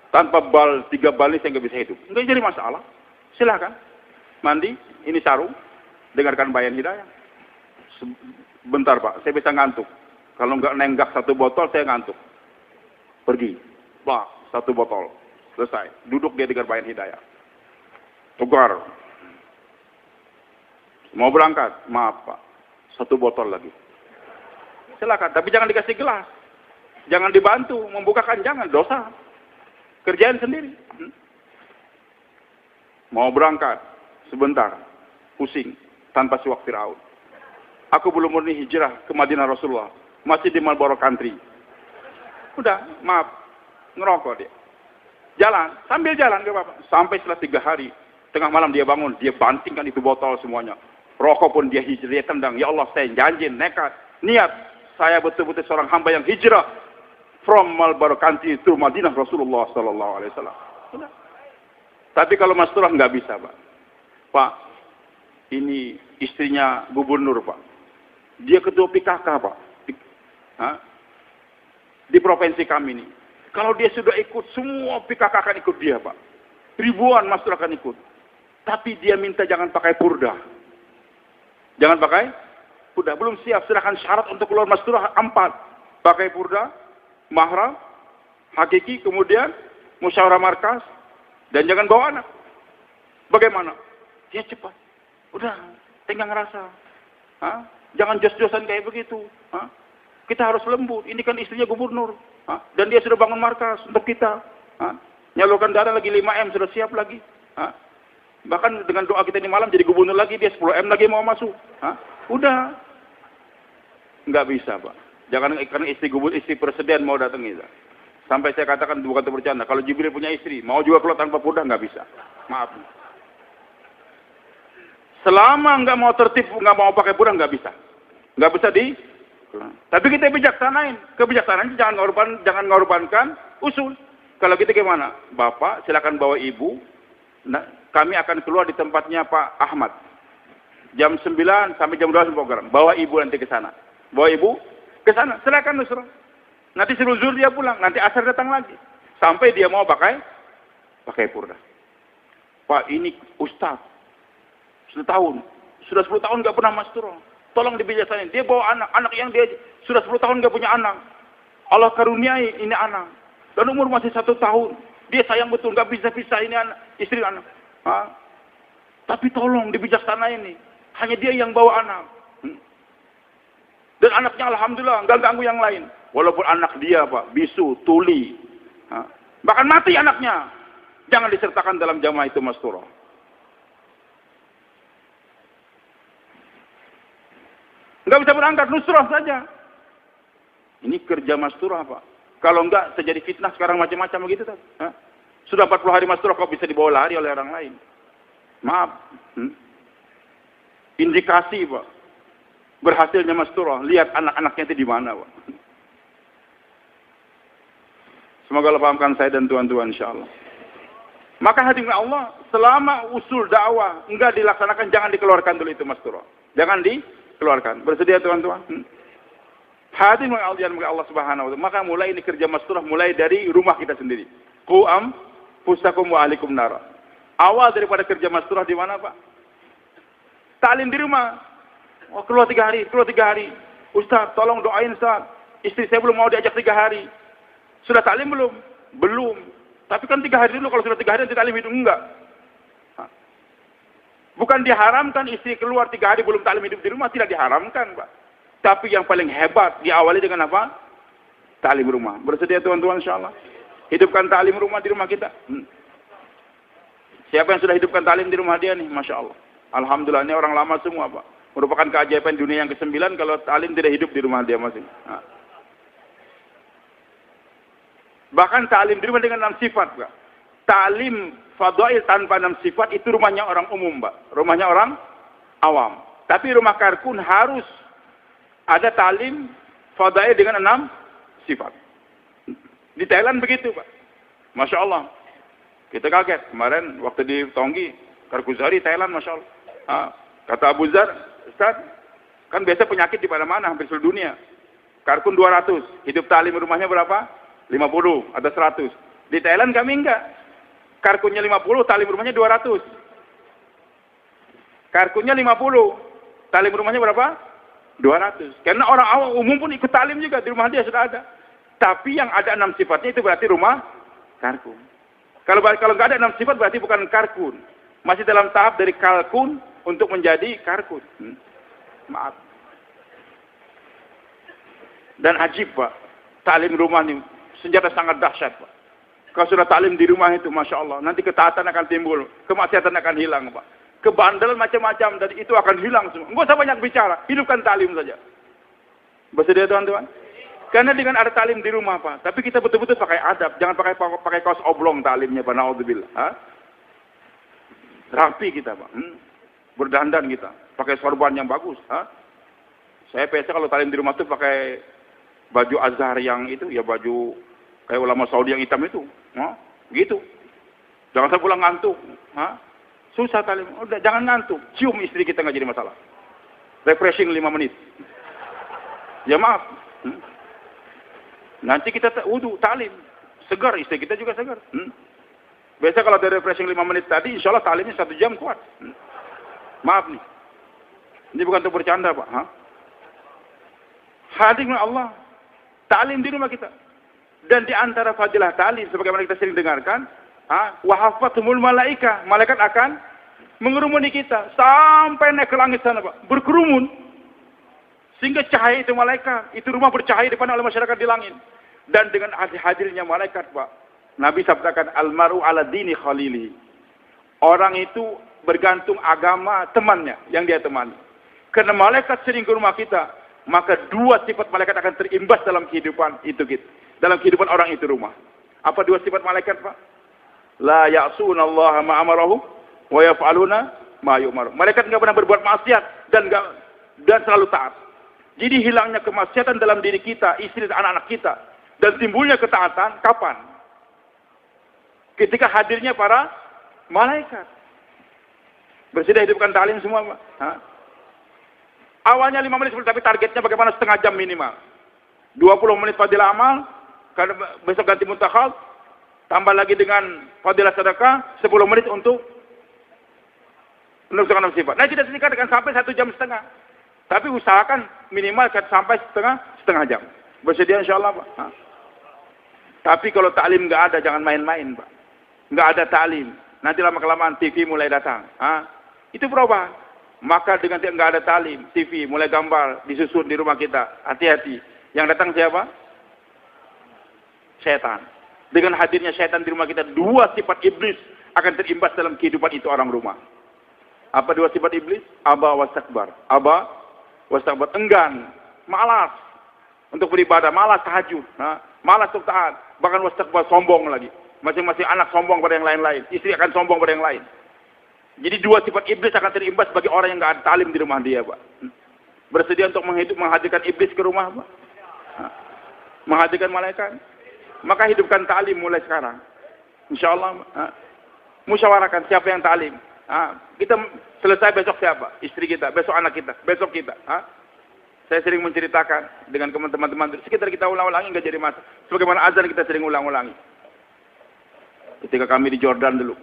Tanpa 3 bal ini saya nggak bisa hidup. Nggak jadi masalah. Silahkan. Mandi, ini sarung. Dengarkan bayan hidayah. Bentar Pak, saya bisa ngantuk. Kalau nggak nenggak 1 botol, saya ngantuk. Pergi. Bah, 1 botol. Selesai. Duduk dia dengar bayan hidayah. Tukar. Mau berangkat? Maaf Pak. 1 botol lagi. Silakan. Tapi jangan dikasih gelas. Jangan dibantu. Membukakan jangan. Dosa. Kerjain sendiri. Mau berangkat. Sebentar. Pusing. Tanpa siwak Firaun. Aku belum murni hijrah ke Madinah Rasulullah. Masih di Marlboro Country. Udah. Maaf. Ngerokok dia. Jalan, sambil jalan ke Bapak. Sampai setelah 3 hari, tengah malam dia bangun, dia bantingkan itu botol semuanya. Rokok pun dia hijrah, dia tendang. Ya Allah, saya janji, nekat, niat. Saya betul-betul seorang hamba yang hijrah from Marlboro Country to Madinah Rasulullah Sallallahu Alaihi Wasallam. Tapi kalau Mas Turah nggak bisa, Pak. Pak, ini istrinya gubernur, Pak. Dia ketua PKK, Pak. Di provinsi kami ini. Kalau dia sudah ikut, semua PKK akan ikut dia, Pak. Ribuan Mas Turah akan ikut. Tapi dia minta jangan pakai purda. Jangan pakai purda. Belum siap, silahkan syarat untuk keluar Mas Turah 4. Pakai purda, mahram, hakiki, kemudian musyawarah markas, dan jangan bawa anak. Bagaimana? Dia cepat. Udah, tinggal ngerasa. Jangan jos-josan kayak begitu. Kita harus lembut. Ini kan istrinya gubernur. Dan dia sudah bangun markas untuk kita. Nyalurkan dana lagi 5M, sudah siap lagi. Bahkan dengan doa kita ini malam jadi gubernur lagi, dia 10M lagi mau masuk. Udah. Nggak bisa, Pak. Jangan karena istri presiden mau datang itu. Sampai saya katakan bukan itu bercanda. Kalau Jibril punya istri, mau juga keluar tanpa purda, nggak bisa. Maaf. Selama nggak mau tertib, nggak mau pakai purda, nggak bisa. Nggak bisa di. Tapi kita bijaksanain. Kebijaksanaan jangan ngorbankan usul. Kalau kita gimana? Bapak, silakan bawa ibu. Nah, kami akan keluar di tempatnya Pak Ahmad. Jam 9 sampai jam 12 program. Bawa ibu nanti ke sana. Bawa ibu ke sana. Silakan Nusra. Nanti suruh zuhur dia pulang. Nanti asar datang lagi. Sampai dia mau pakai purda. Pak, ini Ustaz. Sudah 10 tahun nggak pernah mastur. Tolong dibijaksanain. Dia bawa anak yang dia sudah 10 tahun nggak punya anak. Allah karuniai ini anak. Dan umur masih 1 tahun. Dia sayang betul, nggak bisa ini anak, istri anak. Tapi tolong dibijaksanain ini. Hanya dia yang bawa anak. Dan anaknya alhamdulillah nggak ganggu yang lain. Walaupun anak dia Pak bisu, tuli, bahkan mati anaknya. Jangan disertakan dalam jamaah itu Mas Turah. Nggak bisa berangkat, nusrah saja. Ini kerja Mas Turah, Pak. Kalau enggak, terjadi fitnah sekarang macam-macam begitu. Sudah 40 hari Mas Turah, kok bisa dibawa lari oleh orang lain? Maaf. Indikasi, Pak. Berhasilnya Mas Turah. Lihat anak-anaknya itu di mana, Pak. Semoga Allah pahamkan saya dan tuan-tuan, insyaAllah. Maka hadirin Allah, selama usul dakwah enggak dilaksanakan, jangan dikeluarkan dulu itu Mas Turah. Jangan dikeluarkan. Bersedia tuan-tuan? Hadirin Allah Subhanahu wa taala. Maka mulai ini kerja Mas Turah mulai dari rumah kita sendiri. Qu anfusakum wa ahlikum nara. Awal daripada kerja Mas Turah di mana, Pak? Taklim di rumah. Oh, keluar 3 hari. Ustaz, tolong doain Ustaz. Istri saya belum mau diajak 3 hari. Sudah taklim belum? Belum. Tapi kan 3 hari dulu, kalau sudah 3 hari nanti taklim hidup enggak. Bukan diharamkan istri keluar 3 hari belum taklim hidup di rumah, tidak diharamkan, Pak. Tapi yang paling hebat diawali dengan apa? Taklim rumah. Bersedia tuan-tuan insyaallah? Hidupkan taklim rumah di rumah kita. Siapa yang sudah hidupkan taklim di rumah dia nih? Masya Allah. Alhamdulillah, ini orang lama semua, Pak. Merupakan keajaiban dunia yang ke-9 kalau taklim tidak hidup di rumah dia masing. Bahkan taklim di rumah dengan 6 sifat, Pak. Taklim fadail tanpa 6 sifat itu rumahnya orang umum, Pak. Rumahnya orang awam. Tapi rumah Karkun harus ada taklim fadail dengan 6 sifat. Di Thailand begitu, Pak. Masya Allah. Kita kaget. Kemarin waktu di Tonggi, Karkuzari, Thailand, Masya Allah. Kata Abu Zar, Ustaz, kan biasa penyakit di mana-mana, hampir seluruh dunia. Karkun 200, hidup ta'lim rumahnya berapa? 50 atau 100. Di Thailand kami enggak. Karkunnya 50, ta'lim rumahnya 200. Karkunnya 50, ta'lim rumahnya berapa? 200. Karena orang awam umum pun ikut ta'lim juga, di rumah dia sudah ada. Tapi yang ada 6 sifatnya itu berarti rumah karkun. Kalau nggak ada 6 sifat berarti bukan karkun. Masih dalam tahap dari kalkun untuk menjadi karkun. Maaf. Dan ajib Pak, ta'lim rumah ini senjata sangat dahsyat Pak. Kalau sudah ta'lim di rumah itu, Masya Allah, nanti ketaatan akan timbul, kemaksiatan akan hilang Pak. Kebandelan macam-macam, dan itu akan hilang semua. Nggak usah banyak bicara, hidupkan ta'lim saja. Bersedia teman-teman? Karena dengan ada ta'lim di rumah Pak, tapi kita betul-betul pakai adab, jangan pakai kaos oblong ta'limnya Pak, na'udzubillah. Rapi kita Pak, berdandan kita, pakai sorban yang bagus. Saya biasa kalau ta'lim di rumah tuh pakai baju azhar yang itu, ya baju kayak ulama Saudi yang hitam itu, gitu. Jangan sampai pulang ngantuk, susah ta'lim. Udah jangan ngantuk, cium istri kita nggak jadi masalah. Refreshing 5 menit. Ya maaf. Nanti kita wudu, ta'lim, segar, istri kita juga segar. Biasa kalau ada refreshing 5 menit tadi, insya Allah ta'limnya 1 jam kuat. Maaf nih, ini bukan untuk bercanda Pak. Hadir Allah, ta'lim di rumah kita. Dan di antara fadilah ta'lim, sebagaimana kita sering dengarkan, wa hafathumul malaika, malaikat akan mengerumuni kita sampai naik ke langit sana Pak, berkerumun. Sehingga cahaya itu malaikat, itu rumah bercahaya dipandang oleh masyarakat di langit. Dan dengan hadirnya malaikat Pak, Nabi sabdakan, almaru ala dini khalili. Orang itu bergantung agama temannya, yang dia temani. Karena malaikat sering ke rumah kita, maka 2 sifat malaikat akan terimbas dalam kehidupan itu gitu. Dalam kehidupan orang itu rumah. Apa 2 sifat malaikat Pak? La ya'sunallaha ma'amarahum wa yaf'aluna ma yu'maru. Malaikat enggak pernah berbuat maksiat dan selalu taat. Jadi hilangnya kemaksiatan dalam diri kita, istri dan anak-anak kita, dan timbulnya ketaatan kapan? Ketika hadirnya para malaikat. Bersedia hidupkan ta'lim semua Pak? Awalnya 5 menit, tapi targetnya bagaimana setengah jam minimal. 20 menit fadilah amal, karena besok ganti muntakhab, tambah lagi dengan fadilah sedekah, 10 menit untuk menentukan sifat. Nah kita tingkatkan sampai 1 jam setengah. Tapi usahakan minimal sampai setengah jam. Bersedia insya Allah Pak. Tapi kalau ta'lim nggak ada, jangan main-main Pak. Nggak ada ta'lim. Nanti lama-kelamaan TV mulai datang. Itu perubahan. Maka dengan nggak ada ta'lim, TV mulai gambar, disusun di rumah kita. Hati-hati. Yang datang siapa? Setan. Dengan hadirnya setan di rumah kita, 2 sifat iblis akan terimbas dalam kehidupan itu orang rumah. Apa 2 sifat iblis? Aba wastakbar. Aba wastakbar, enggan, malas untuk beribadah, malas tahajud, malas untuk taat, bahkan wastakbar, sombong lagi. Masing-masing anak sombong pada yang lain-lain, istri akan sombong pada yang lain. Jadi 2 sifat iblis akan terimbas bagi orang yang nggak ada ta'lim di rumah dia Pak. Bersedia untuk menghadirkan iblis ke rumah Pak? Menghadirkan malaikat? Maka hidupkan ta'lim mulai sekarang. Insya Allah. Musyawarahkan siapa yang ta'lim. Kita selesai besok siapa? Istri kita, besok anak kita, besok kita. Saya sering menceritakan dengan teman-teman sekitar kita ulang-ulangi nggak jadi masalah. Sebagaimana azan kita sering ulang-ulangi. Ketika kami di Jordan dulu,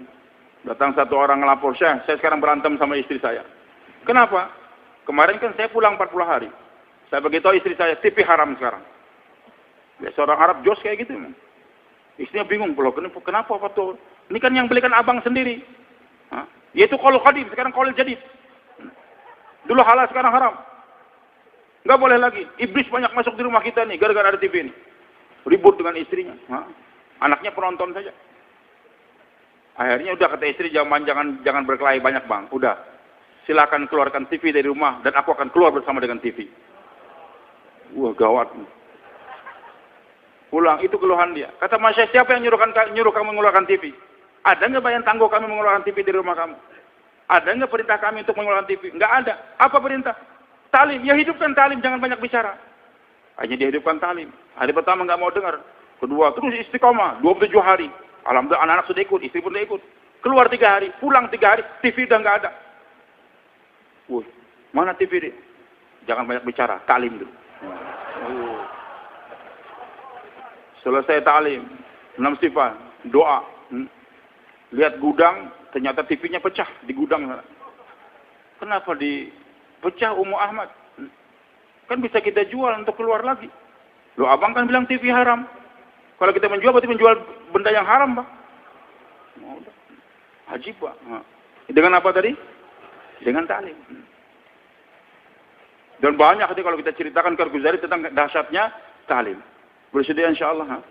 datang satu orang ngelapor, saya sekarang berantem sama istri saya. Kenapa? Kemarin kan saya pulang 40 hari. Saya beritahu istri saya, TV haram sekarang. Ya, seorang Arab jos kayak gitu. Istrinya bingung, kenapa Pak Tuh? Ini kan yang belikan abang sendiri. Yaitu qaul qadim, sekarang qaul jadid. Dulu halal, sekarang haram. Nggak boleh lagi. Iblis banyak masuk di rumah kita nih, gara-gara ada TV ini. Ribut dengan istrinya. Anaknya penonton saja. Akhirnya udah kata istri, jangan berkelahi banyak bang. Udah, silakan keluarkan TV dari rumah dan aku akan keluar bersama dengan TV. Wah gawat. Pulang, itu keluhan dia. Kata Masya, siapa yang nyuruh kamu mengeluarkan TV? Ada nggak bayang tangguh kami mengeluarkan TV di rumah kamu? Ada nggak perintah kami untuk mengeluarkan TV? Nggak ada. Apa perintah? Ta'lim. Ya hidupkan ta'lim, jangan banyak bicara. Hanya dihidupkan ta'lim. Hari pertama nggak mau dengar. Kedua, terus istiqomah 27 hari. Alhamdulillah anak-anak sudah ikut, istri pun sudah ikut. Keluar 3 hari, pulang 3 hari, TV udah nggak ada. Wih, mana TV dia? Jangan banyak bicara, ta'lim dulu. Selesai ta'lim, 6 sifat, doa. Lihat gudang, ternyata TV-nya pecah di gudang. Kenapa dipecah Ummu Ahmad? Kan bisa kita jual untuk keluar lagi. Loh, abang kan bilang TV haram. Kalau kita menjual, berarti menjual benda yang haram, Bang. Ajib, Pak. Dengan apa tadi? Dengan ta'lim. Dan banyak tadi kalau kita ceritakan ke Ghazali tentang dahsyatnya ta'lim. Bersedia insyaAllah.